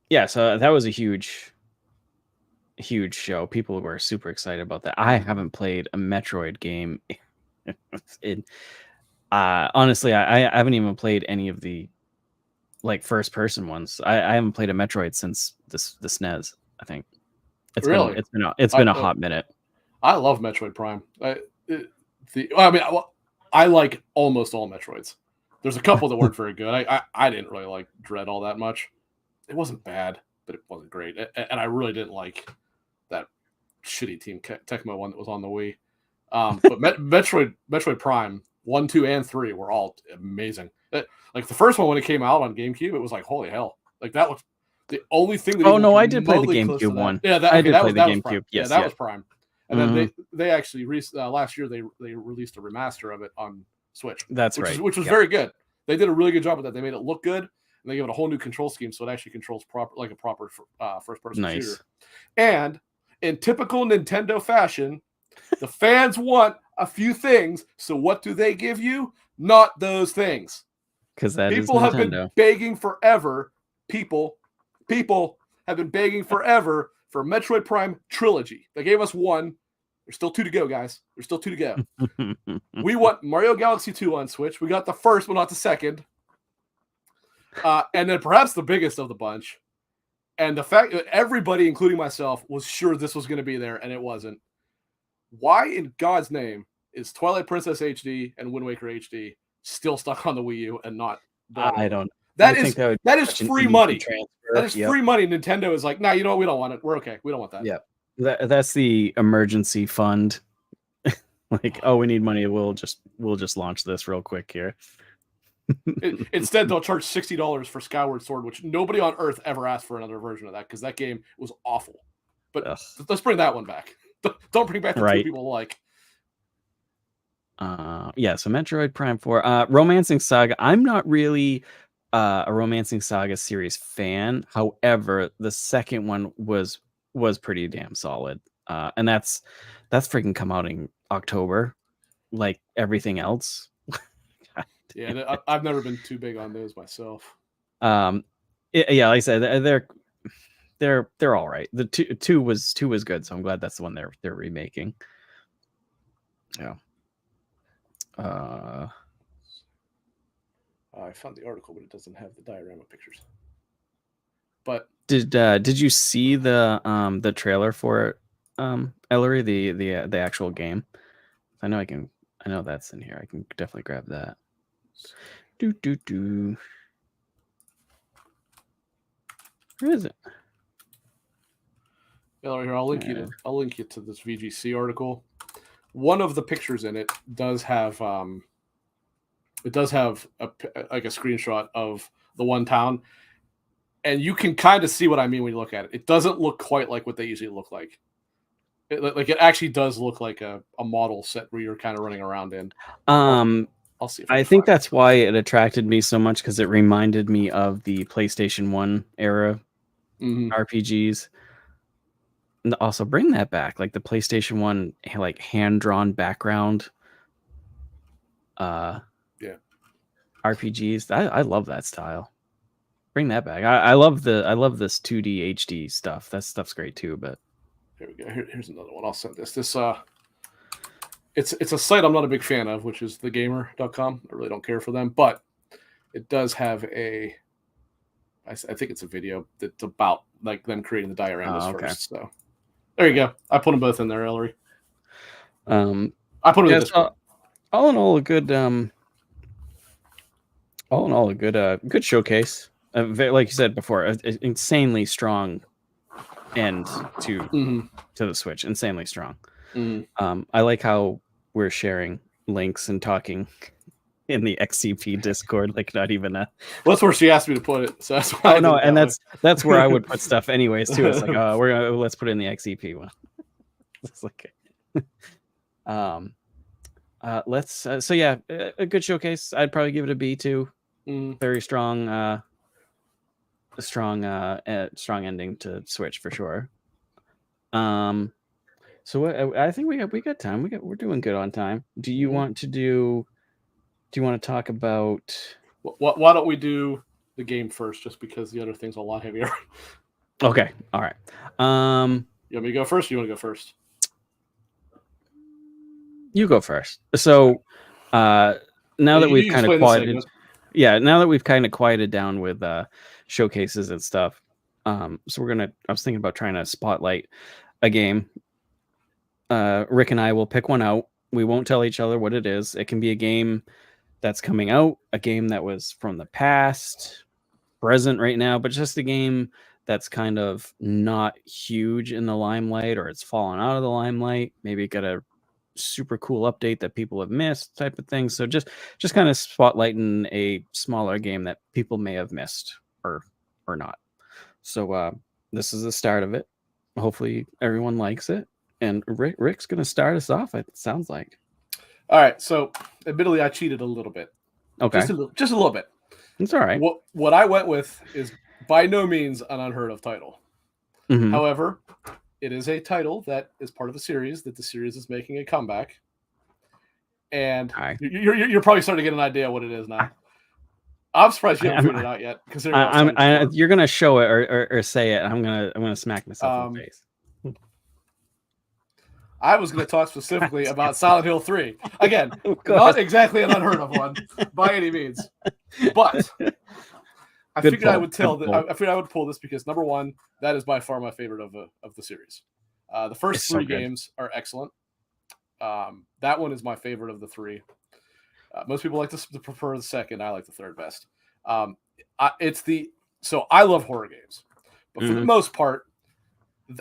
Yeah. So that was a huge show. People were super excited about that. I haven't played a Metroid game. Honestly, I haven't even played any of the like first person ones. I haven't played a Metroid since the SNES. I think it's been a hot minute. I love Metroid Prime. I like almost all Metroids. There's a couple that weren't very good. I didn't really like Dread all that much. It wasn't bad, but it wasn't great. And I really didn't like that shitty Team Tecmo one that was on the Wii. But Metroid Prime 1, 2, and 3 were all amazing. Like the first one when it came out on GameCube, it was like, holy hell! Like that was the only thing. That I did play the GameCube one. Yeah, I did play the GameCube. Yes, that was Prime. And then they actually last year they released a remaster of it on Switch. That's which was very good. They did a really good job with that. They made it look good, and they gave it a whole new control scheme, so it actually controls like a proper first-person shooter. And in typical Nintendo fashion, the fans want a few things. So what do they give you? Not those things. Because people have been begging forever. People have been begging forever for Metroid Prime Trilogy. They gave us 1. There's still 2 to go, guys. There's still 2 to go. We want Mario Galaxy 2 on Switch. We got the first, but not the second. And then perhaps the biggest of the bunch. And the fact that everybody, including myself, was sure this was going to be there, and it wasn't. Why in God's name is Twilight Princess HD and Wind Waker HD still stuck on the Wii U and not but I don't. that You is think that would that be is such an free easy money. transfer? That is Yep. free money. Nintendo is like, nah, you know what? We don't want it. We're okay. We don't want that. Yep. That's the emergency fund. Like, oh, we need money. We'll just launch this real quick here. Instead, they'll charge $60 for Skyward Sword, which nobody on Earth ever asked for another version of that because that game was awful. But Ugh. let's bring that one back. Don't bring back the two people like. Yeah, so Metroid Prime 4. Romancing Saga. I'm not really a Romancing Saga series fan. However, the second one was pretty damn solid. And that's freaking come out in October, like everything else. Yeah, I've never been too big on those myself. Yeah, like I said, they're all right. The two was good, so I'm glad that's the one they're remaking. Yeah. I found the article, but it doesn't have the diorama pictures. But did you see the trailer for it, Ellery, the actual game? I know that's in here. I can definitely grab that. Where is it? Ellery, here, I'll link you to this VGC article. One of the pictures in it does have a screenshot of the one town, and you can kind of see what I mean when you look at it. It doesn't look quite like what they usually look like. It actually does look like a model set where you're kind of running around in. I'll see if I think that's why it attracted me so much, because it reminded me of the PlayStation 1 era RPGs. And also bring that back, like the PlayStation 1 like hand-drawn background RPGs. I love that style. Bring that back. I love this 2D HD stuff. That stuff's great too, but here we go. Here's another one. I'll send this. It's a site I'm not a big fan of, which is thegamer.com. I really don't care for them, but it does have I think it's a video that's about like them creating the dioramas first. So there you go. I put them both in there, Ellery. I put them in Discord. All in all, a good good showcase. Like you said before, an insanely strong end to the Switch. Insanely strong. I like how we're sharing links and talking in the XCP Discord, like not even a. Well, that's where she asked me to put it, so that's why. I know, and that's where I would put stuff anyways too. It's like, let's put it in the XCP one. It's like, let's. So yeah, a good showcase. I'd probably give it a B too. Very strong, strong ending to Switch for sure. So I think we got time. We're doing good on time. Do you want to talk about? Why don't we do the game first, just because the other thing's a lot heavier. Okay. All right. You want me to go first? Or you want to go first? You go first. So, now that we've kind of quieted, now that we've kind of quieted down with showcases and stuff, so I was thinking about trying to spotlight a game. Rick and I will pick one out. We won't tell each other what it is. It can be a game that's coming out, a game that was from the past, present right now, but just a game that's kind of not huge in the limelight, or it's fallen out of the limelight. Maybe it got a super cool update that people have missed, type of thing. So just kind of spotlighting a smaller game that people may have missed or not. So this is the start of it. Hopefully everyone likes it. And Rick's going to start us off, it sounds like. All right. So, admittedly, I cheated a little bit. Okay. Just a little bit. It's all right. What I went with is by no means an unheard of title. However, it is a title that is part of the series, that the series is making a comeback. And you're probably starting to get an idea what it is now. I'm surprised you haven't figured it out yet. You're going to show it or say it. I'm gonna smack myself in the face. I was going to talk specifically about Silent Hill 3. Again, not exactly an unheard of one by any means, but I figured I would pull this because, number one, that is by far my favorite of the series. The first three games are excellent. That one is my favorite of the three. Most people like to prefer the second. I like the third best. So I love horror games, but for the Mhm. most part,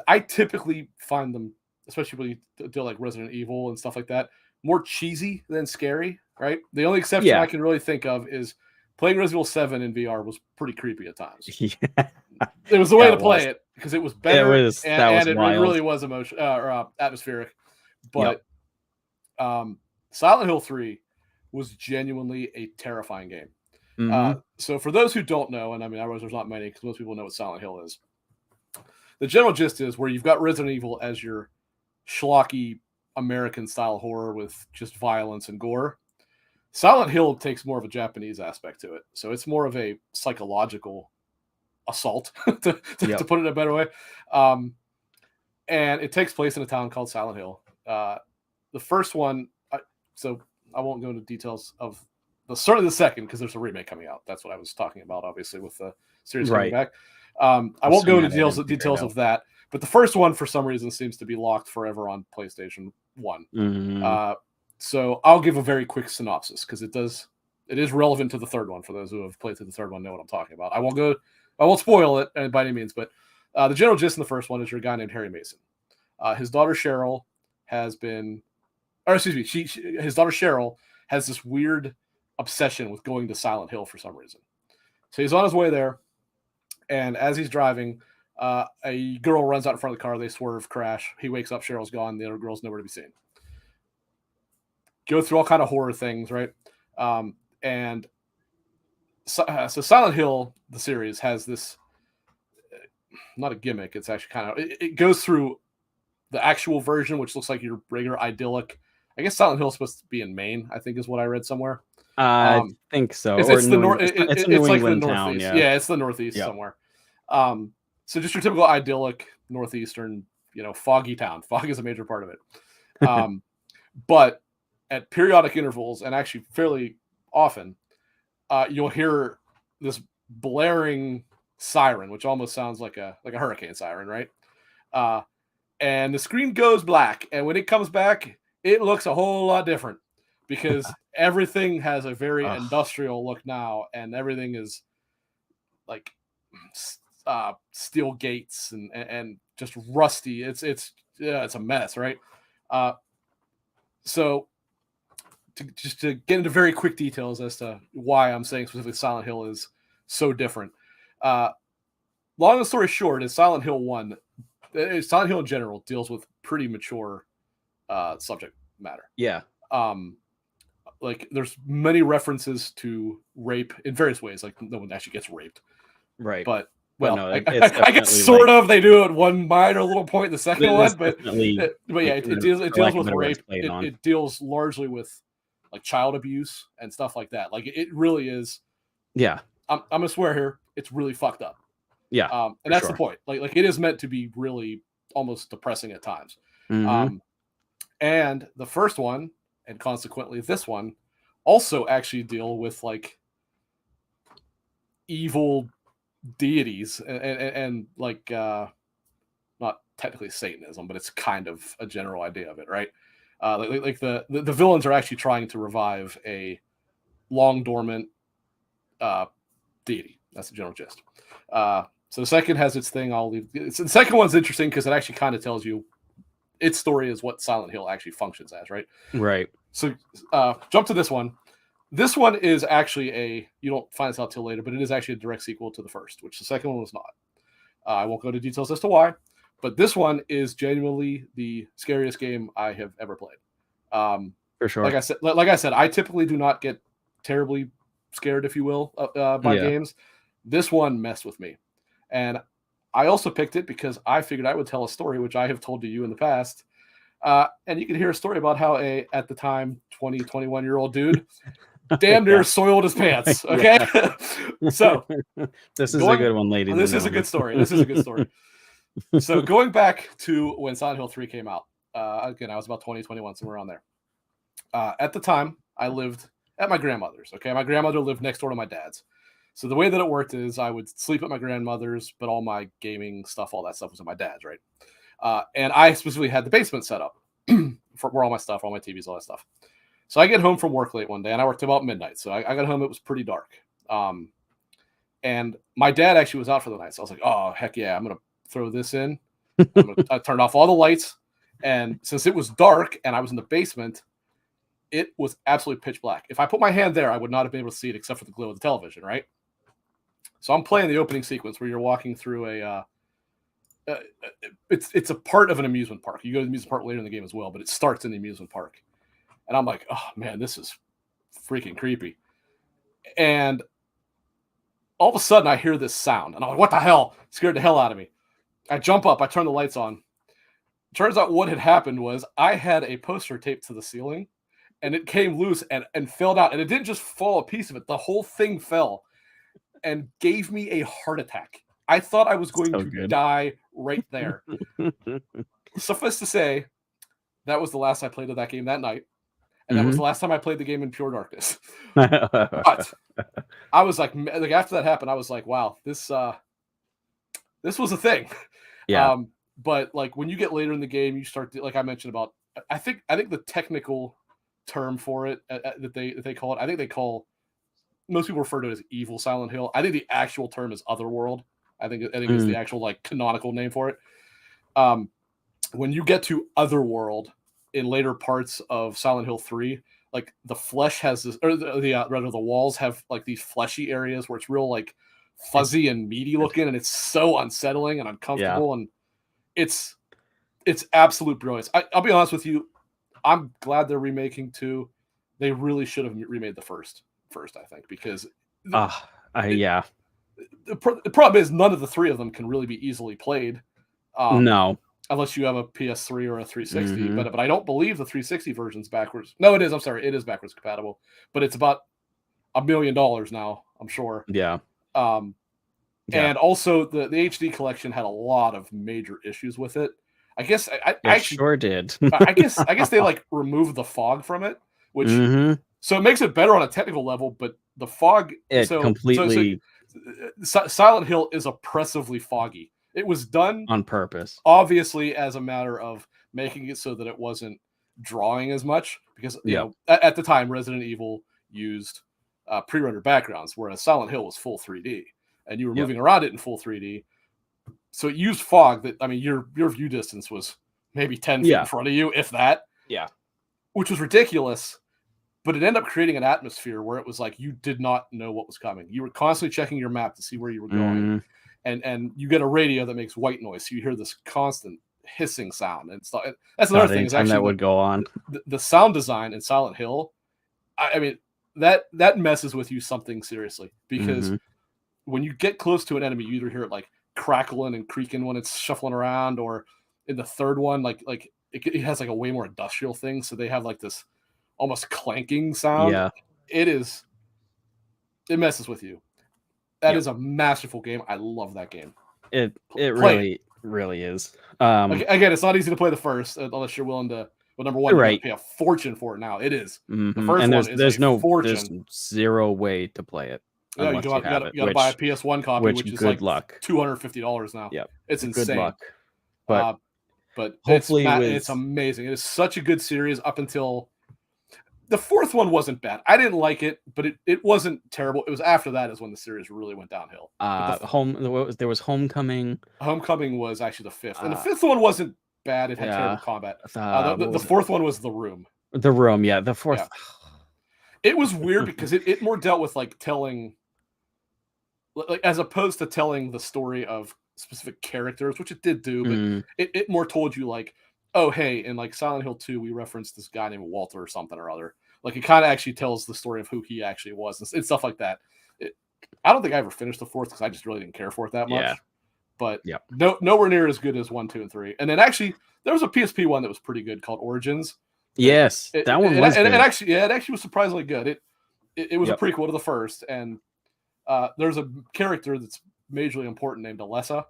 I typically find them, especially when you deal like Resident Evil and stuff like that, more cheesy than scary, right? The only exception Yeah. I can really think of is playing Resident Evil 7 in VR was pretty creepy at times. Yeah. It was the way Yeah, to it play was. it because it was It better was that was and it wild. really was emotion atmospheric. Yep. But Silent Hill 3 was genuinely a terrifying game. Mhm. So for those who don't know, and I mean, I realize there's not many because most people know what Silent Hill is. The general gist is where you've got Resident Evil as your schlocky American style horror with just violence and gore. Silent Hill takes more of a Japanese aspect to it. So it's more of a psychological assault, to put it in a better way. And it takes place in a town called Silent Hill. The first one, so I won't go into details of certainly the second because there's a remake coming out. That's what I was talking about, obviously, with the series coming Right. back. I won't go into details out. of that, but the first one for some reason seems to be locked forever on PlayStation 1. Mhm. So I'll give a very quick synopsis because it is relevant to the third one. For those who have played through the third one, know what I'm talking about. I won't spoil it by any means, but the general gist in the first one is you're a guy named Harry Mason. His daughter Cheryl has been, or excuse me, his daughter Cheryl has this weird obsession with going to Silent Hill for some reason. So he's on his way there, and as he's driving, a girl runs out in front of the car. They swerve, crash. He wakes up. Cheryl's gone. The other girl's nowhere to be seen. Go through all kind of horror things, right? And so Silent Hill, the series, has this not a gimmick. It's actually kind of it goes through the actual version, which looks like your regular idyllic. I guess Silent Hill is supposed to be in Maine. I think is what I read somewhere. I think so. It's the New north. England. It's a New It's like the England town, northeast. yeah. Yeah, it's the northeast Yep. somewhere. So just your typical idyllic northeastern, foggy town. Fog is a major part of it. But at periodic intervals, and actually fairly often, you'll hear this blaring siren, which almost sounds like a hurricane siren, right? And the screen goes black, and when it comes back, it looks a whole lot different because everything has a very industrial look now, and everything is like steel gates and just rusty. It's a mess, right? So to get into very quick details as to why I'm saying specifically Silent Hill is so different. Long story short, is Silent Hill 1, Silent Hill in general deals with pretty mature subject matter. Yeah. Like there's many references to rape in various ways. Like no one actually gets raped, Right. but no, I it's guess sort of they do at one minor little point in the second one, but yeah, it deals with rape. It deals largely with like child abuse and stuff like that. Like it really is. Yeah. I'm gonna swear here. It's really fucked up. Yeah. And that's the point. Like it is meant to be really almost depressing at times. Mm-hmm. And the first one, and consequently this one, also actually deal with like evil deities and like not technically Satanism, but it's kind of a general idea of it, right? Like the villains are actually trying to revive a long dormant deity. That's the general gist. So the second has its thing. The second one's interesting because it actually kind of tells you its story is what Silent Hill actually functions as, right? Right. So jump to this one. This one is actually you don't find this out till later, but it is actually a direct sequel to the first, which the second one was not. I won't go into details as to why, but this one is genuinely the scariest game I have ever played. For sure. Like I said, I typically do not get terribly scared, if you will, by games. This one messed with me. And I also picked it because I figured I would tell a story, which I have told to you in the past. And you can hear a story about how at the time, 21-year-old dude damn near soiled his pants. Okay. So this is a good one, ladies. This is a good story. So going back to when Silent Hill 3 came out, again, I was about 21, somewhere around there. At the time, I lived at my grandmother's. Okay. My grandmother lived next door to my dad's. So the way that it worked is I would sleep at my grandmother's, but all my gaming stuff, all that stuff was at my dad's, right? And I specifically had the basement set up for where all my stuff, all my TVs, all that stuff. So I get home from work late one day, and I worked about midnight. So I got home, it was pretty dark. And my dad actually was out for the night, so I was like, "Oh heck yeah, I'm gonna throw this in." I turned off all the lights, and since it was dark and I was in the basement, it was absolutely pitch black. If I put my hand there, I would not have been able to see it except for the glow of the television, right? So I'm playing the opening sequence where you're walking through it's a part of an amusement park. You go to the amusement park later in the game as well, but it starts in the amusement park. And I'm like, oh man, this is freaking creepy. And all of a sudden I hear this sound, and I'm like, what the hell? It scared the hell out of me. I jump up, I turn the lights on. Turns out what had happened was I had a poster taped to the ceiling, and it came loose and fell out. And it didn't just fall a piece of it, the whole thing fell and gave me a heart attack. I thought I was going to die right there. Suffice to say, that was the last I played of that game that night. And that was the last time I played the game in pure darkness. But I was like after that happened, I was like, wow, this was a thing. Yeah. But like when you get later in the game, you start to, like I mentioned about, I think the technical term for it that they call it, I think they call, most people refer to it as evil Silent Hill. I think the actual term is Otherworld. I think is the actual like canonical name for it. When you get to Otherworld in later parts of Silent Hill 3, like the flesh has this, or rather the walls have like these fleshy areas where it's real like fuzzy and meaty looking, and it's so unsettling and uncomfortable, and it's absolute brilliance. I'll be honest with you, I'm glad they're remaking 2. They really should have remade the first, I think, because yeah. The problem is none of the 3 of them can really be easily played. No. Unless you have a PS3 or a 360, but I don't believe the 360 version's backwards. No, it is. I'm sorry, it is backwards compatible, but it's about $1 million now, I'm sure. Yeah. And also the HD collection had a lot of major issues with it. I guess I actually sure did. I guess they like removed the fog from it, which so it makes it better on a technical level, but the fog completely Silent Hill is oppressively foggy. It was done on purpose, obviously, as a matter of making it so that it wasn't drawing as much, because you know at the time Resident Evil used pre-rendered backgrounds, whereas Silent Hill was full 3D, and you were moving around it in full 3D. So it used fog that, I mean, your view distance was maybe 10 feet in front of you, if that. Yeah. Which was ridiculous, but it ended up creating an atmosphere where it was like you did not know what was coming. You were constantly checking your map to see where you were going. And you get a radio that makes white noise, so you hear this constant hissing sound and stuff. That's another thing. Is actually that would go on. The sound design in Silent Hill. I mean, that messes with you something seriously, because when you get close to an enemy, you either hear it like crackling and creaking when it's shuffling around, or in the third one, like it has like a way more industrial thing, so they have like this almost clanking sound. Yeah, it messes with you. That is a masterful game. I love that game. It really is. Again, it's not easy to play the first unless you're willing to. Well, number one, you pay a fortune for it now. It is. The first and one is there's there's zero way to play it. Yeah, you gotta buy a PS1 copy, which is like $250 now. Yeah, it's insane. Good luck. But hopefully it's amazing. It is such a good series up until the fourth one. Wasn't bad. I didn't like it, but it wasn't terrible. It was after that is when the series really went downhill. There was Homecoming. Homecoming was actually the fifth, and the fifth one wasn't bad. It had terrible combat. The fourth one was The Room. The Room, yeah. The fourth. Yeah. It was weird because it more dealt with like telling, like, as opposed to telling the story of specific characters, which it did do, but it more told you like, oh, hey, in like Silent Hill 2, we referenced this guy named Walter or something or other. Like, it kind of actually tells the story of who he actually was and stuff like that. I don't think I ever finished the fourth because I just really didn't care for it that much. Yeah. But nowhere near as good as 1, 2, and 3. And then actually, there was a PSP one that was pretty good called Origins. Yes, that one was good. It actually was surprisingly good. It was a prequel to the first, and there's a character that's majorly important named Alessa,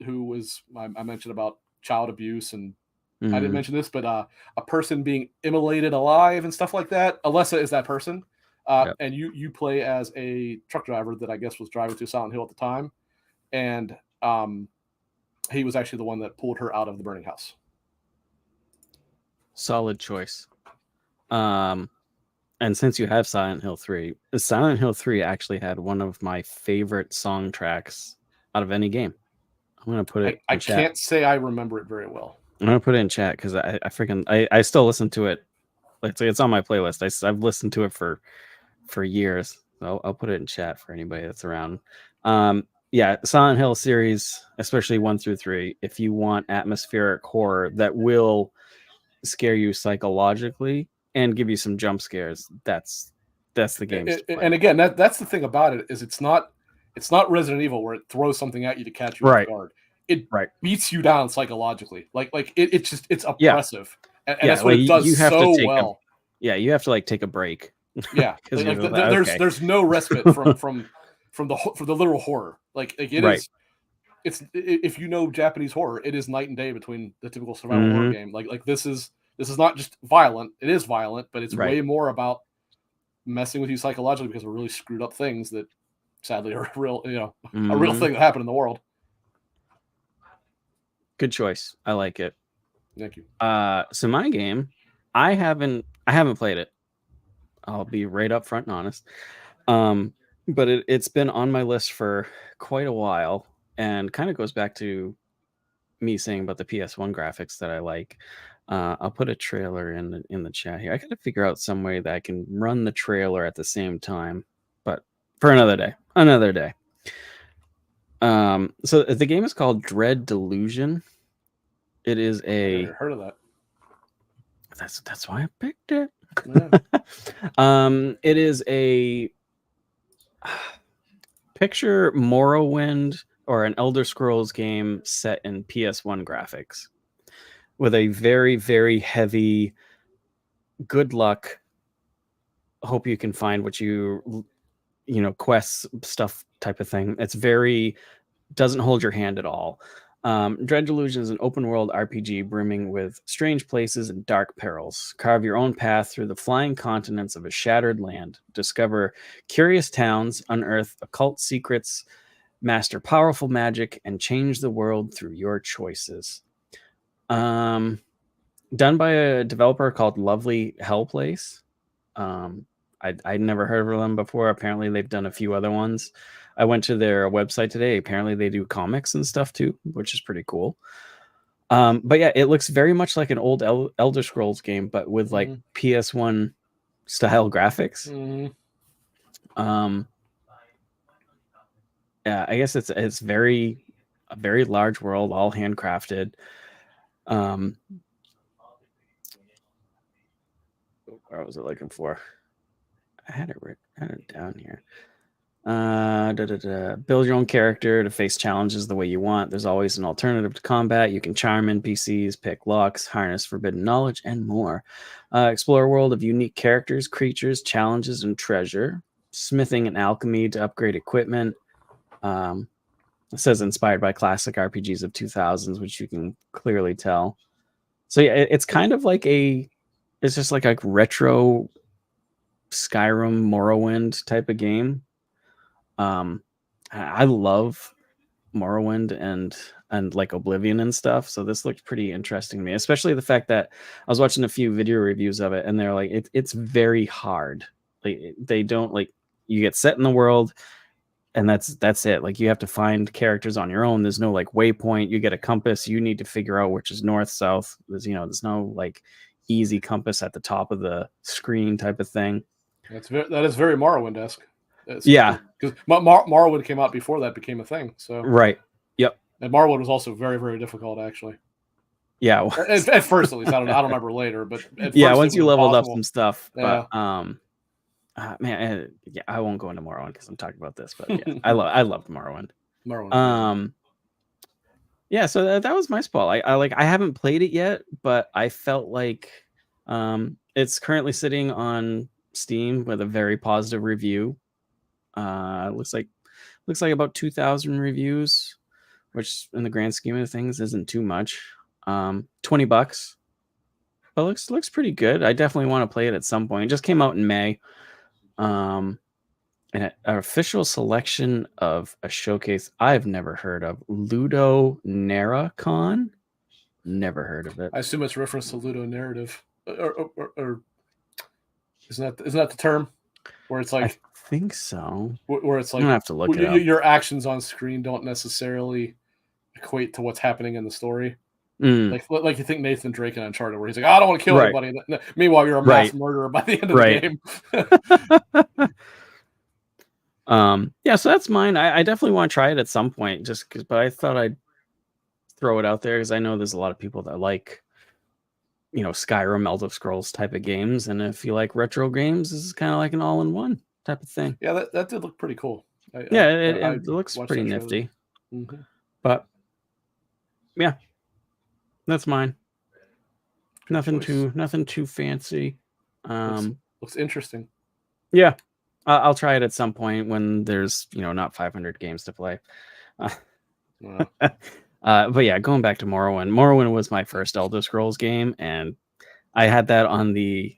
who was, I mentioned about child abuse, and I didn't mention this, but a person being immolated alive and stuff like that. Alessa is that person, and you play as a truck driver that I guess was driving through Silent Hill at the time, and he was actually the one that pulled her out of the burning house. Solid choice. And since you have Silent Hill 3, Silent Hill 3 actually had one of my favorite song tracks out of any game. I'm gonna put it I in chat. can't say I remember it very well. I'm gonna put it in chat because I still listen to it. Like it's on my playlist. I've listened to it for years. So I'll put it in chat for anybody that's around. Yeah, Silent Hill series, especially 1 through 3. If you want atmospheric horror that will scare you psychologically and give you some jump scares, that's the games to play. And again, that's the thing about it is it's not Resident Evil where it throws something at you to catch you off Right. guard. It Right. beats you down psychologically. Like it's just it's Yeah. oppressive, and that's what like it does you have so to take well. you have to like take a break. Yeah, because like, you're like, okay. there's no respite from the literal horror. Like it Right. is. It's if you know Japanese horror, it is night and day between the typical survival horror game. Like this is not just violent. It is violent, but it's Right. way more about messing with you psychologically because of really screwed up things that sadly are real, a real thing that happened in the world. Good choice. I like it. Thank you. So my game, I haven't played it. I'll be right up front and honest. But it's been on my list for quite a while, and kind of goes back to me saying about the PS1 graphics that I like. I'll put a trailer in the chat here. I gotta figure out some way that I can run the trailer at the same time, but for another day. So the game is called Dread Delusion. It is I never heard of that. That's why I picked it. Yeah. It is a picture Morrowind or an Elder Scrolls game set in PS1 graphics with a very, very heavy good luck, hope you can find what you quests stuff type of thing. It's very doesn't hold your hand at all. Dread Delusion is an open world RPG brimming with strange places and dark perils. Carve your own path through the flying continents of a shattered land. Discover curious towns, unearth occult secrets, master powerful magic, and change the world through your choices. Done by a developer called Lovely Hell Place. I'd never heard of them before. Apparently, they've done a few other ones. I went to their website today. Apparently, they do comics and stuff too, which is pretty cool. But yeah, it looks very much like an old Elder Scrolls game, but with like PS1 style graphics. Yeah, I guess it's a very large world, all handcrafted. What was it looking for? I had it down here. Build your own character to face challenges the way you want. There's always an alternative to combat. You can charm NPCs, pick locks, harness forbidden knowledge, and more. Explore a world of unique characters, creatures, challenges, and treasure. Smithing and alchemy to upgrade equipment. It says inspired by classic RPGs of 2000s, which you can clearly tell. So yeah, it's kind of like it's just like a retro Skyrim, Morrowind type of game. I love Morrowind and like Oblivion and stuff, so this looked pretty interesting to me, especially the fact that I was watching a few video reviews of it, and they're like, it's very hard. Like they don't like you get set in the world, and that's it. Like you have to find characters on your own. There's no like waypoint. You get a compass. You need to figure out which is north, south. There's no like easy compass at the top of the screen type of thing. That is very Morrowind-esque. Yeah, because Morrowind came out before that became a thing. So right. Yep. And Morrowind was also very, very difficult, actually. Yeah. At first, at least. I don't remember later, but yeah, once you leveled up some stuff. Yeah. But man, yeah, I won't go into Morrowind because I'm talking about this. But yeah, I loved Morrowind. Yeah, so that was my spot. I haven't played it yet, but I felt like it's currently sitting on Steam with a very positive review. Looks like about 2,000 reviews, which in the grand scheme of things isn't too much. $20, but looks pretty good. I definitely want to play it at some point. It just came out in May. An official selection of a showcase I've never heard of, Ludo Narracon. Never heard of it. I assume it's reference to Ludo Narrative, or Isn't that the term? Where it's I like think so. where it's I'm like gonna have to look it up. your actions on screen don't necessarily equate to what's happening in the story. Mm, Like you think Nathan Drake in Uncharted, where he's like, I don't want to kill right, anybody. Meanwhile, you're a mass right, murderer by the end of the right. game. Yeah, so that's mine. I definitely want to try it at some point, just because. But I thought I'd throw it out there because I know there's a lot of people that like, Skyrim, Elder Scrolls type of games, and if you like retro games, this is kind of like an all-in-one type of thing. Yeah, that did look pretty cool. Yeah, I it looks watched pretty that trailer. nifty. Mm-hmm. But yeah, that's mine. Good Nothing choice. nothing too fancy. Looks interesting. Yeah, I'll try it at some point when there's not 500 games to play. Wow. But yeah, going back to Morrowind. Morrowind was my first Elder Scrolls game, and I had that on the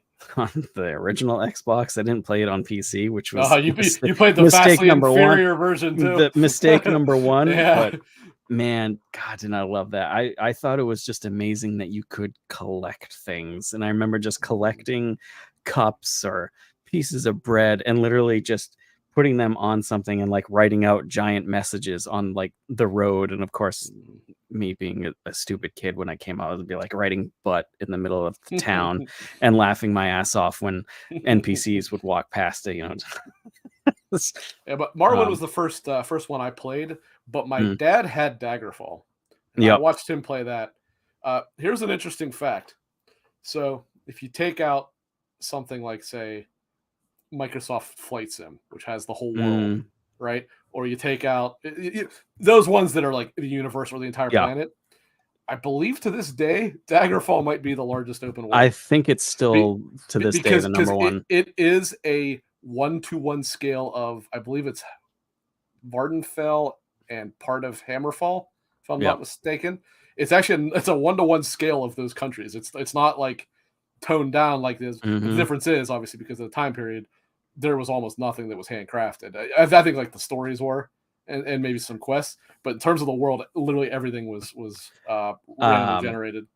original Xbox. I didn't play it on PC, which was You played the mistake vastly number one. inferior version too. The mistake number one. Yeah. But man, God, did I love that. I thought it was just amazing that you could collect things. And I remember just collecting cups or pieces of bread and literally just putting them on something and like writing out giant messages on like the road. And of course, me being a stupid kid, when I came out, it would be like writing butt in the middle of the town and laughing my ass off when NPCs would walk past it, Yeah, but Morrowind was the first one I played, but my dad had Daggerfall. And I watched him play that. Here's an interesting fact. So if you take out something like, say, Microsoft Flight Sim, which has the whole world, right? Or you take out those ones that are like the universe or the entire planet. I believe to this day, Daggerfall might be the largest open world. I think it's still to this day the number one. It is a 1-to-1 scale of, I believe it's Vardenfell and part of Hammerfall, if I'm not mistaken. It's actually it's a 1-to-1 scale of those countries. It's not like toned down like this. But the difference is obviously because of the time period, there was almost nothing that was handcrafted. I think like the stories were and maybe some quests, but in terms of the world, literally everything was randomly generated.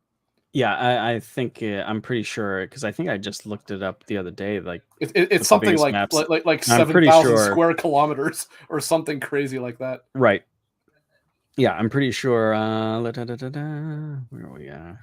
Yeah, I think I'm pretty sure because I think I just looked it up the other day. Like it's something like maps. like 7,000 square kilometers or something crazy like that. Right. Yeah, I'm pretty sure. Where are we at?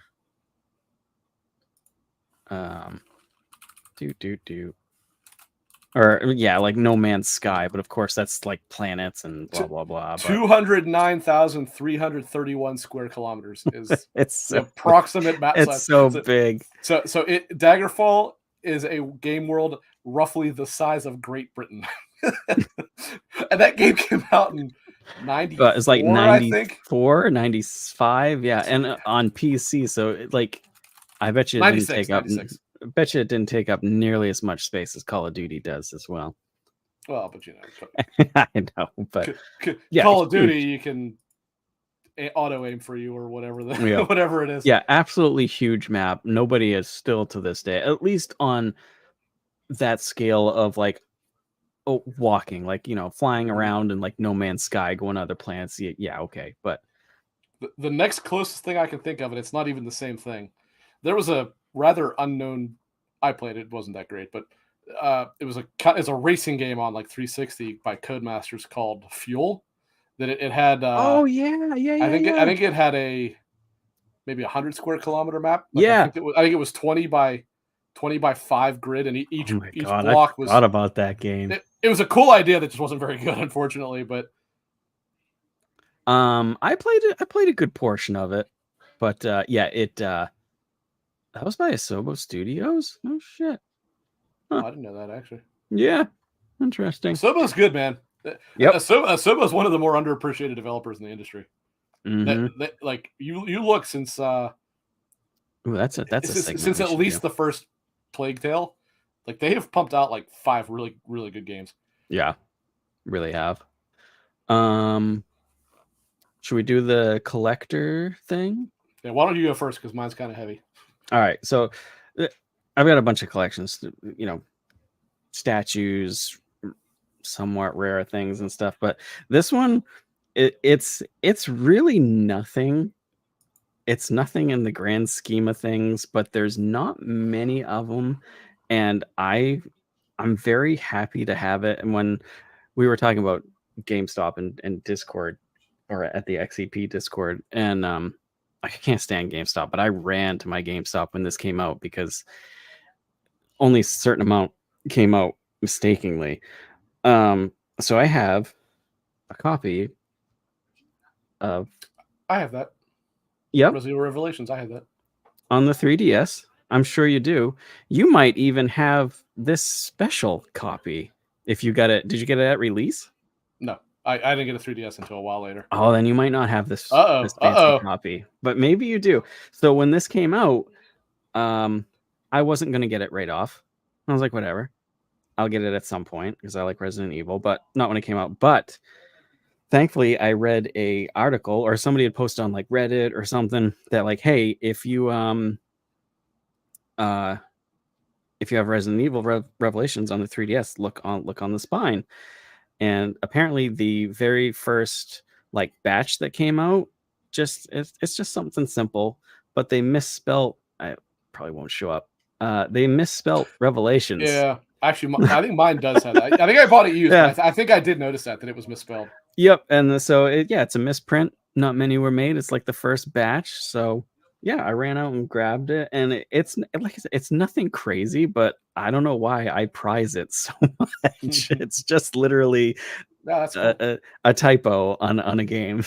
Or yeah, like No Man's Sky, but of course that's like planets and blah blah blah. 209,331 square kilometers is it's the approximate map size. It's so big. So Daggerfall is a game world roughly the size of Great Britain, and that game came out in 94. It's like 94, 95, yeah, and on PC. So like, I bet you it didn't take up. I bet you it didn't take up nearly as much space as Call of Duty does as well. Well, but I know, but yeah, Call of Duty, you can auto aim for you or whatever whatever it is. Yeah, absolutely huge map. Nobody is still to this day, at least on that scale of like walking, like flying around and like No Man's Sky, going to other planets. Yeah, okay, but the next closest thing I can think of, and it's not even the same thing. There was a rather unknown. I played it; wasn't that great, but it's a racing game on like 360 by Codemasters called Fuel. That it had. I think it had a maybe 100 square kilometer map. Like, yeah, I think it was 20 by 5 grid, and each block was. I forgot about that game. It was a cool idea that just wasn't very good, unfortunately. But I played a good portion of it, but yeah, it that was by Asobo Studios. Oh shit! Huh. I didn't know that actually. Yeah, interesting. Asobo's good, man. Yep. Asobo is one of the more underappreciated developers in the industry. Like you look since that's a since at least the first Plague Tale, like they have pumped out like 5 really really good games. Yeah, really have. Should we do the collector thing? Yeah, why don't you go first because mine's kind of heavy. All right, so I've got a bunch of collections, statues, somewhat rare things and stuff, but this one, it's really nothing. It's nothing in the grand scheme of things, but there's not many of them, and I'm very happy to have it. And when we were talking about GameStop and Discord, or at the XEP Discord, and I can't stand GameStop, but I ran to my GameStop when this came out because only a certain amount came out mistakenly. So I have a copy of I have that. Yep. Resident Evil Revelations. I have that on the 3DS. I'm sure you do. You might even have this special copy if you got it. Did you get it at release? No, I didn't get a 3DS until a while later. Oh, then you might not have this fancy copy, but maybe you do. So when this came out, I wasn't going to get it right off. I was like, whatever. I'll get it at some point because I like Resident Evil, but not when it came out. But thankfully, I read a article, or somebody had posted on like Reddit or something, that like, hey, if you have Resident Evil Revelations on the 3DS, look on the spine. And apparently the very first like batch that came out, it's just something simple, but they misspelled. I probably won't show up. They misspelled Revelations. Yeah, actually, I think mine does have that. I think I bought it used, but I think I did notice that it was misspelled. Yep, and so it's a misprint. Not many were made. It's like the first batch, so yeah, I ran out and grabbed it, and it's like I said, it's nothing crazy, but I don't know why I prize it so much. It's just literally that's cool. a typo on a game.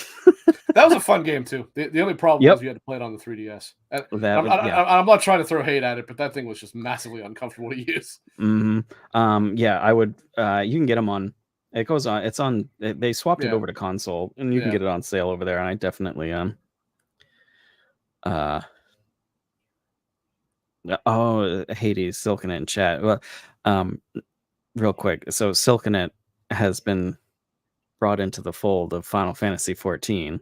That was a fun game too. The only problem was you had to play it on the 3DS. I'm not trying to throw hate at it, but that thing was just massively uncomfortable to use. Yeah, I would. You can get them on. It goes on. It's on. They swapped it over to console, and you can get it on sale over there. And I definitely Hades, Silkenet in chat. Well, real quick. So Silkenet has been brought into the fold of Final Fantasy 14.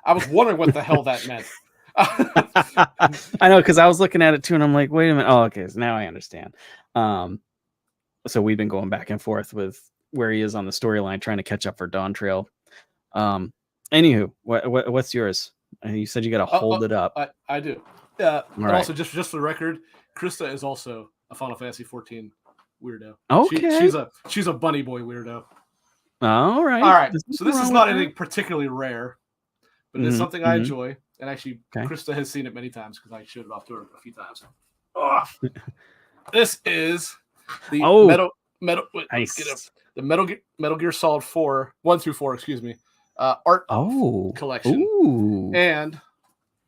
I was wondering what the hell that meant. I know, because I was looking at it too, and I'm like, wait a minute. Oh, okay. So now I understand. So we've been going back and forth with where he is on the storyline, trying to catch up for Dawn Trail. Anywho, what's yours? You said you got to hold it up. I do. Right. Also, just for the record, Krista is also a Final Fantasy 14 weirdo. Okay. She's a bunny boy weirdo. All right. So this is not anything particularly rare, but it's something I enjoy. And actually, Krista has seen it many times because I showed it off to her a few times. This is the Metal Gear Solid 1 through 4, excuse me, art collection. Ooh. And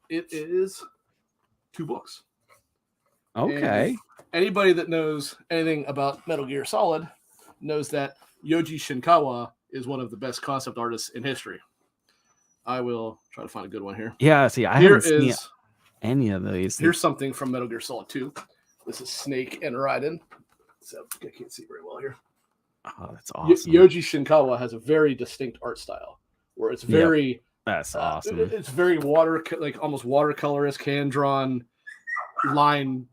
it is 2 books. Okay. And anybody that knows anything about Metal Gear Solid knows that Yoji Shinkawa is one of the best concept artists in history. I will try to find a good one here. Yeah, see, I haven't seen any of these. Here's something from Metal Gear Solid 2. This is Snake and Raiden. So I can't see very well here. Oh, that's awesome. Yoji Shinkawa has a very distinct art style where it's very... That's awesome. It's very almost watercolorist, hand-drawn line.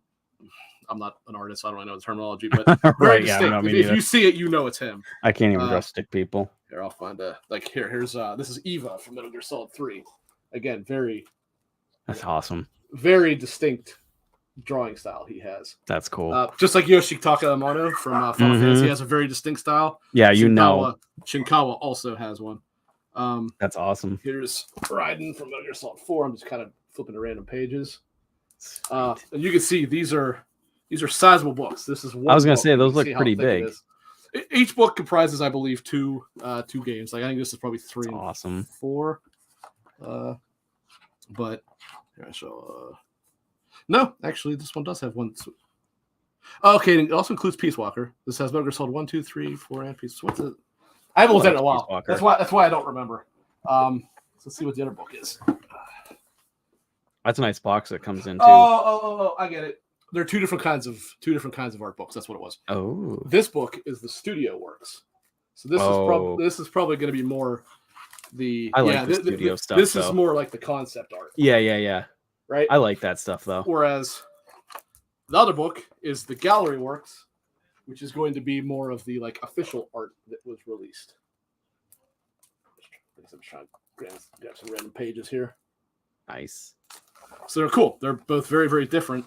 I'm not an artist, so I don't know the terminology, but very distinct. If you see it, you know it's him. I can't even draw stick people. Here, I'll find here's this is Eva from Metal Gear Solid 3. Again, that's awesome. Very distinct drawing style he has. That's cool. Just like Yoshitaka Amano from Final Fantasy has a very distinct style. Yeah, Shinkawa also has one. That's awesome. Here's Raiden from Metal Gear Solid 4. I'm just kind of flipping to random pages. And you can see these are sizable books. This is one. I was going to say those look pretty big. Each book comprises, I believe, two games. Like I think this is probably 3 and awesome. 4. But here I show. No, actually, this one does have one. Okay, it also includes Peace Walker. This has Metal Gear Solid 1, 2, 3, 4, and Peace. What's it? I haven't looked at it in a while. That's why I don't remember. Let's see what the other book is. That's a nice box that comes in too. Oh, I get it. There are two different kinds of art books. That's what it was. Oh, this book is the studio works. So this is probably going to be more the. I like the studio stuff. This is more like the concept art. Yeah. Right. I like that stuff though. Whereas the other book is the gallery works, which is going to be more of the like official art that was released. I'm trying to grab some random pages here. Nice. So they're cool. They're both very, very different.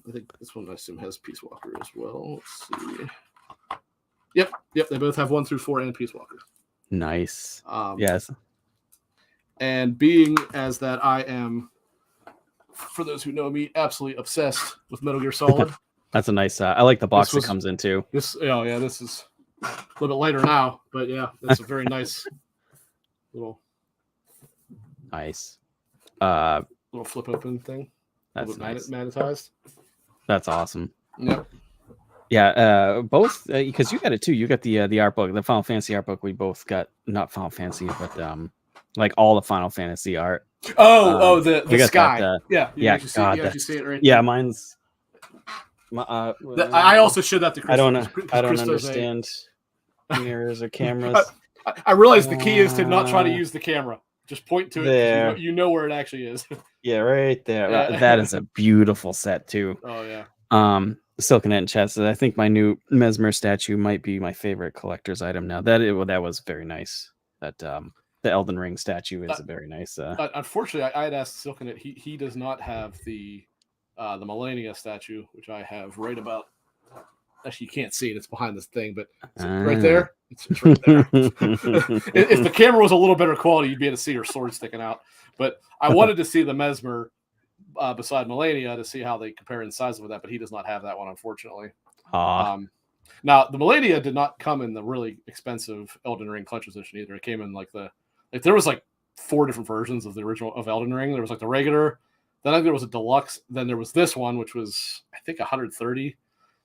I think this one I assume has Peace Walker as well. Let's see. Yep. They both have 1 through 4 and Peace Walker. Nice. Yes. And being as that I am, for those who know me, absolutely obsessed with Metal Gear Solid. That's a nice. I like the box it comes in too. This is a little bit later now, but yeah, that's a very nice little. Nice. Little flip open thing. That's nice. Magnetized. That's awesome. Yep. Yeah, both because you got it too. You got the art book, the Final Fantasy art book. We both got not Final Fantasy, but like all the Final Fantasy art. The sky. That, you actually see it right. Yeah, there. mine's. I also showed that to Chris. I don't understand mirrors or cameras. I realize the key is to not try to use the camera. Just point to there. it. You know where it actually is. Yeah, right there. Yeah. That is a beautiful set too. Oh yeah. Silconet chest. I think my new Mesmer statue might be my favorite collector's item now. That was very nice. That the Elden Ring statue is very nice. Unfortunately, I had asked Silconet. He does not have the Millennia statue, which I have right about. Actually, you can't see it; it's behind this thing, but right there, it's right there. If the camera was a little better quality, you'd be able to see her sword sticking out. But I wanted to see the Mesmer beside Millennia to see how they compare in size with that, but he does not have that one, unfortunately. Now, the Millennia did not come in the really expensive Elden Ring Collector's Edition either. It came in there was 4 different versions of the original of Elden Ring. There was the regular, then I think there was a deluxe, then there was this one, which was I think 130.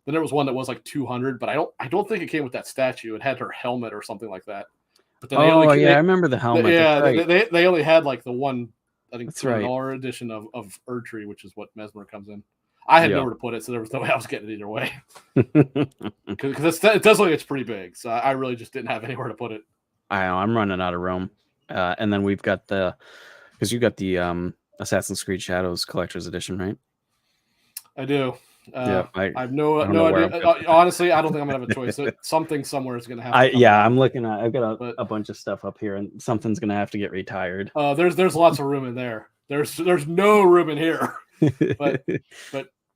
Then there was one that was 200, but I don't think it came with that statue. It had her helmet or something like that. But then I remember the helmet. They only had the one, I think, $200 edition of Erdtree, which is what Mesmer comes in. I had nowhere to put it, so there was no way I was getting it either way. Because it does look like it's pretty big, so I really just didn't have anywhere to put it. I know I'm running out of room, and then we've got because you got the Assassin's Creed Shadows Collector's Edition, right? I do. I have no idea. Honestly, I don't think I'm gonna have a choice. Something somewhere is gonna have. I'm looking at. I've got a bunch of stuff up here, and something's gonna have to get retired. There's lots of room in there. There's no room in here. but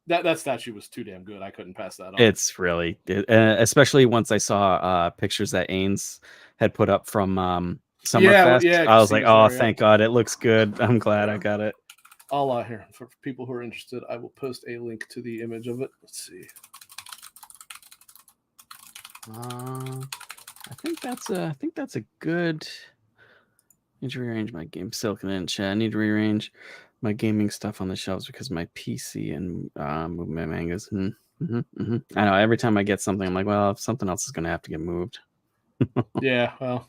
that statue was too damn good. I couldn't pass that up. It's really, especially once I saw pictures that Ains had put up from Summerfest. I was like, thank God, it looks good. I'm glad I got it. I'll here for people who are interested, I will post a link to the image of it. Let's see. I think that's a good. Need to rearrange my game Silconet. I need to rearrange my gaming stuff on the shelves because my PC and movement mangas. I know every time I get something, I'm like, well, something else is going to have to get moved. Yeah, well,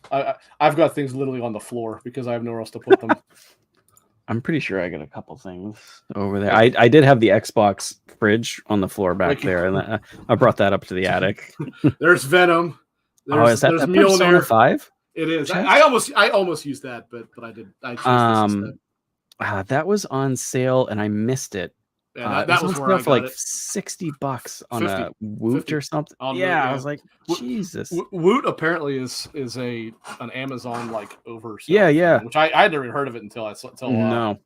I've got things literally on the floor because I have nowhere else to put them. I'm pretty sure I got a couple things over there. I did have the Xbox fridge on the floor back there, and I brought that up to the attic. There's Venom. Is that Persona 5? It is. I almost used that, but I did. I chose that was on sale, and I missed it. Yeah, that was where I got for it. $60 on a Woot or something. I was like, Jesus. Woot apparently is an Amazon over. Yeah. Which I had never heard of it until no.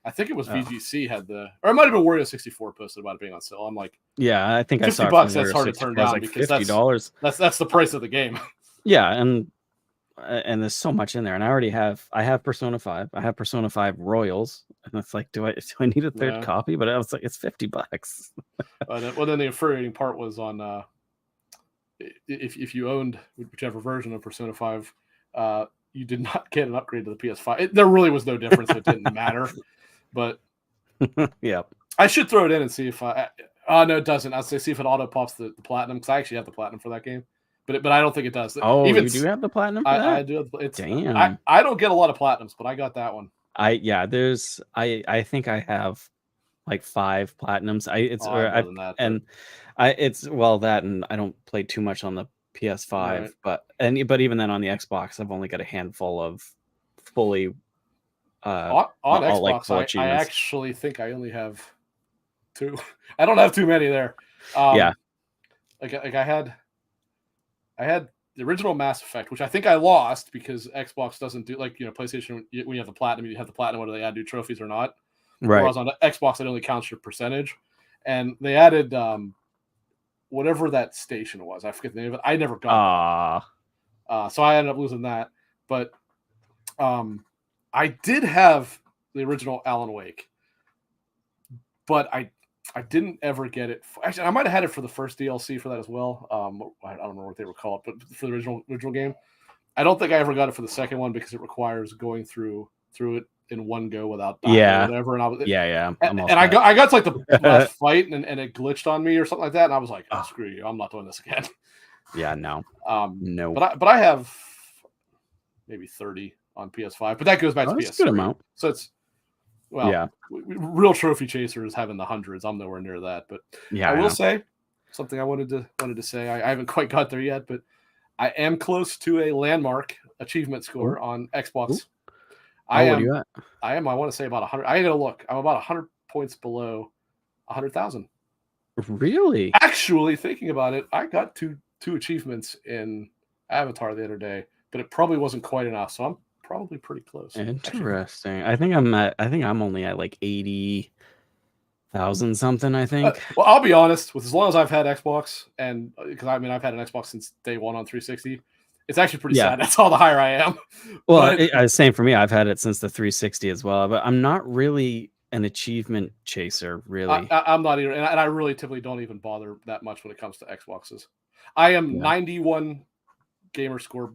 I think it was VGC had or it might have been Wario64 posted about it being on sale. I'm like, yeah, I think I saw $50. That's hard to turn down because $50. That's the price of the game. Yeah, and there's so much in there, and I have Persona 5. I have Persona 5 Royals, and it's like, do I need a third copy? But I was like, it's $50. Then the infuriating part was on if you owned whichever version of Persona 5, you did not get an upgrade to the PS5. There really was no difference. It didn't matter. But yeah, I should throw it in and see if no, it doesn't. I'll say see if it auto pops the platinum because I actually have the platinum for that game. But I don't think it does. Oh, you do have the platinum for that? I do. Damn. I don't get a lot of platinums, but I got that one. I think I have 5 platinums. And I don't play too much on the PS5, right. but even then on the Xbox, I've only got a handful of fully on Xbox. I actually think I only have 2. I don't have too many there. I had the original Mass Effect, which I think I lost because Xbox doesn't do PlayStation. When you have the platinum, whether they add new trophies or not. Right. Whereas on Xbox, it only counts your percentage. and they added whatever that station was. I forget the name of it. I never got that. So I ended up losing that. But I did have the original Alan Wake, but I didn't ever get it. Actually, I might have had it for the first DLC for that as well. I don't remember what they were called, but for the original game, I don't think I ever got it for the second one because it requires going through it in one go without dying or whatever. And I was I got to like the last fight and it glitched on me or something like that, and I was like, oh, screw you, I'm not doing this again. Yeah, no. But I have maybe 30 on PS5, but that goes back to PS3. That's a good amount. So it's real trophy chasers having the hundreds. I'm nowhere near that, but I will say something I wanted to say. I haven't quite got there yet, but I am close to a landmark achievement score on Xbox. Ooh. What are you at? I want to say about 100. I gotta look. I'm about 100 points below 100,000. Really? Actually, thinking about it, I got two achievements in Avatar the other day, but it probably wasn't quite enough. So I'm probably pretty close. Interesting. I think I'm only at like 80,000 something. I think. Well, I'll be honest. With as long as I've had Xbox, and because I've had an Xbox since day one on 360. It's actually pretty sad. That's all the higher I am. Well, same for me. I've had it since the 360 as well, but I'm not really an achievement chaser, really. I'm not either, and I really typically don't even bother that much when it comes to Xboxes. I am 91 gamer score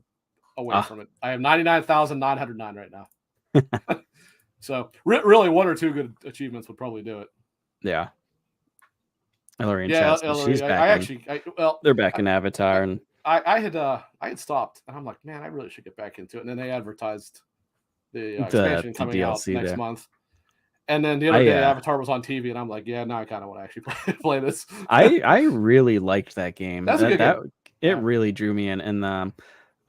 away from it. I have 99,909 right now. So really, one or two good achievements would probably do it. Yeah. Ellery and she's back. They're back in Avatar, and I had stopped, and I'm like, man, I really should get back into it. And then they advertised the expansion coming out next month. And then the other day, Avatar was on TV, and I'm like, yeah, now I kind of want to actually play this. I really liked that game. That's a good game. It really drew me in, and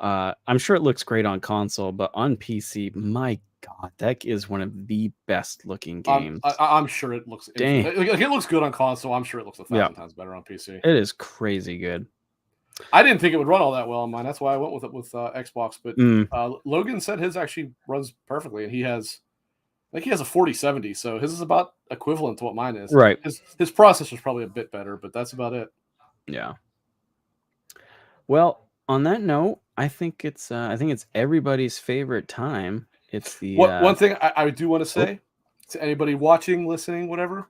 I'm sure it looks great on console, but on PC, my God, that is one of the best looking games. I'm sure it looks. It looks good on console. I'm sure it looks 1,000 times better on PC. It is crazy good. I didn't think it would run all that well on mine. That's why I went with it with Xbox. But Logan said his actually runs perfectly, and he has a 4070, so his is about equivalent to what mine is. Right. His processor's probably a bit better, but that's about it. Yeah. Well, on that note, I think it's everybody's favorite time. It's the one thing I do want to say to anybody watching, listening, whatever.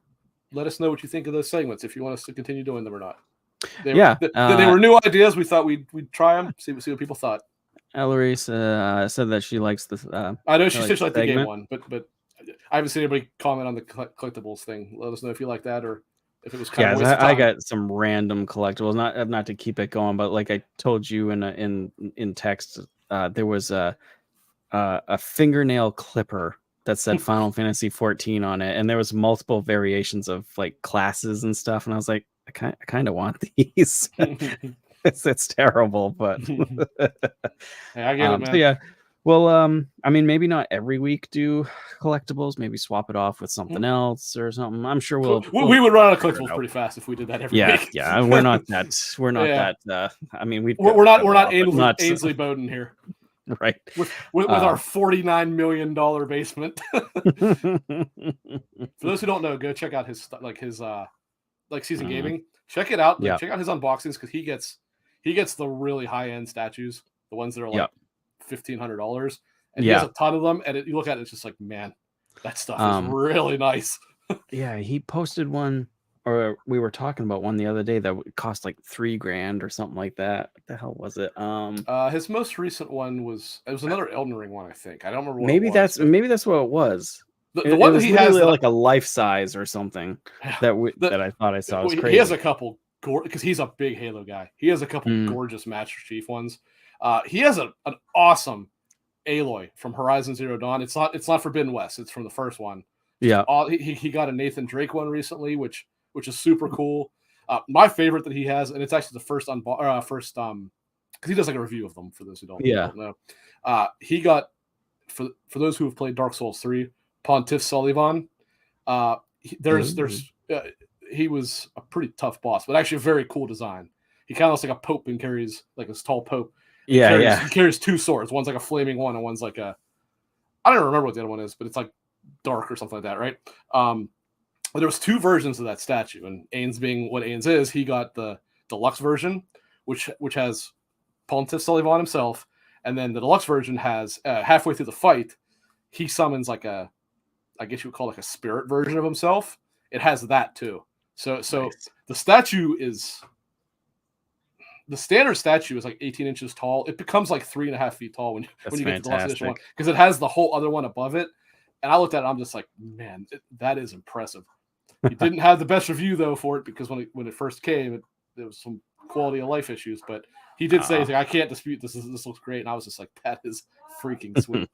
Let us know what you think of those segments. If you want us to continue doing them or not. They were new ideas. We thought we'd try them. See what people thought. Ellery said that she likes this. I know she said she liked the game one, but I haven't seen anybody comment on the collectibles thing. Let us know if you like that or if it was kind of. I got some random collectibles. Not to keep it going, but like I told you in text, there was a fingernail clipper that said Final Fantasy 14 on it, and there was multiple variations of like classes and stuff, and I was like, I kind of want these. it's terrible, but hey, I get it, man. So yeah, well, I mean, maybe not every week do collectibles. Maybe swap it off with something else or something. I'm sure we would run out of collectibles pretty fast if we did that every week. Yeah, we're not that. We're not that. I mean, we're not Ainsley Bowden here. Right. With our $49 million basement. For those who don't know, go check out his Season Gaming. Check it out. Check out his unboxings because he gets the really high end statues, the ones that are like $1,500, and he has a ton of them. And you look at it, it's just like, man, that stuff is really nice. Yeah, he posted one, or we were talking about one the other day that would cost like $3,000 or something like that. What the hell was it? His most recent one was another Elden Ring one, I think. I don't remember. Maybe that's what it was. The one that he has like a life size or something that I thought I saw. Was crazy. He has a couple because he's a big Halo guy. He has a couple gorgeous Master Chief ones. He has an awesome Aloy from Horizon Zero Dawn. It's not Forbidden West. It's from the first one. Yeah. He got a Nathan Drake one recently, which is super cool. My favorite that he has, and it's actually the first because he does like a review of them for those who don't know. He got for those who have played Dark Souls 3. Pontiff Sullivan. He was a pretty tough boss, but actually a very cool design. He kind of looks like a pope and carries like this tall pope. He carries two swords. One's like a flaming one, and one's like I don't remember what the other one is, but it's like dark or something like that, right? there was 2 versions of that statue, and Ains being what Ains is, he got the deluxe version, which has Pontiff Sullivan himself, and then the deluxe version has halfway through the fight, he summons like I guess you would call like a spirit version of himself. It has that too. So Nice. the statue is the standard statue is like 18 inches tall. It becomes like 3.5 feet tall when you get to the deluxe edition one, because it has the whole other one above it. And I looked at it, I'm just like, man, that is impressive. He didn't have the best review though for it, because when it first came, there was some quality of life issues. But he did say, he's like, I can't dispute this. This looks great. And I was just like, that is freaking sweet.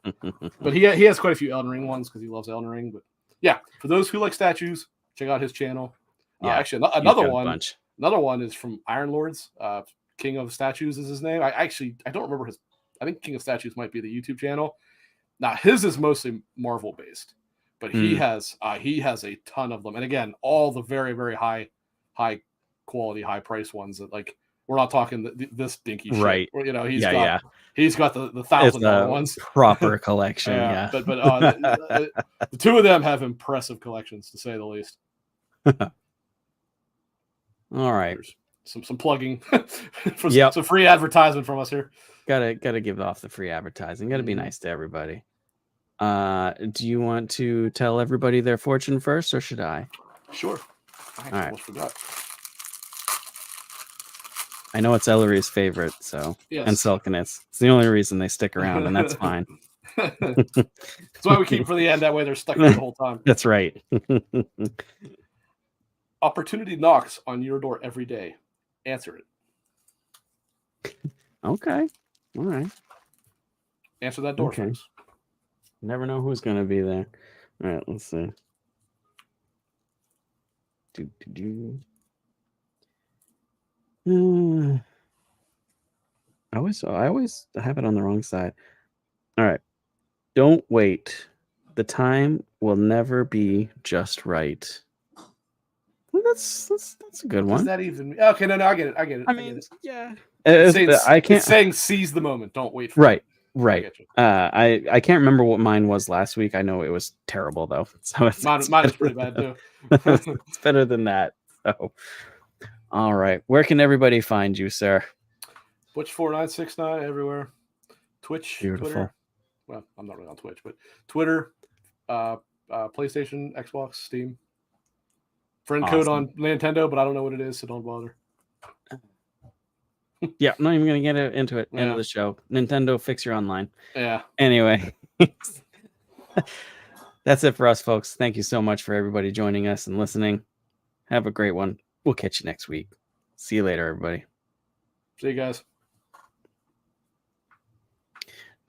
But he has quite a few Elden Ring ones because he loves Elden Ring. But yeah, for those who like statues, check out his channel. Yeah, actually, another one is from Iron Lords. King of Statues is his name. I don't remember his. I think King of Statues might be the YouTube channel. Now his is mostly Marvel based, but he has a ton of them. And again, all the very, very high quality, high price ones that, like, we're not talking this dinky shit. Right. He's got the $1,000 ones. Proper collection. Yeah. But the 2 of them have impressive collections, to say the least. All right. There's some plugging for some free advertisement from us here. Gotta give off the free advertising. Gotta be nice to everybody. Do you want to tell everybody their fortune first, or should I? Sure. I almost forgot. I know it's Ellery's favorite, so yes. And Selkin's. It's the only reason they stick around, and that's fine. That's why we keep them for the end. That way they're stuck here the whole time. That's right. Opportunity knocks on your door every day. Answer it. Okay. All right. Answer that door, folks. Never know who's going to be there. All right, let's see. I always have it on the wrong side. All right. Don't wait. The time will never be just right. Well, that's a good one. Does that even? Okay, no, I get it. I mean, yeah. I can't. It's saying seize the moment. Don't wait for it. Right. I can't remember what mine was last week. I know it was terrible though. So mine is pretty bad too. It's better than that. So, all right. Where can everybody find you, sir? Butch4969 everywhere. Twitch, Beautiful. Twitter. Well, I'm not really on Twitch, but Twitter, PlayStation, Xbox, Steam. Friend code on Nintendo, but I don't know what it is, so don't bother. Yeah, I'm not even going to get into it. End of the show. Nintendo, fix your online. Yeah. Anyway, that's it for us, folks. Thank you so much for everybody joining us and listening. Have a great one. We'll catch you next week. See you later, everybody. See you guys.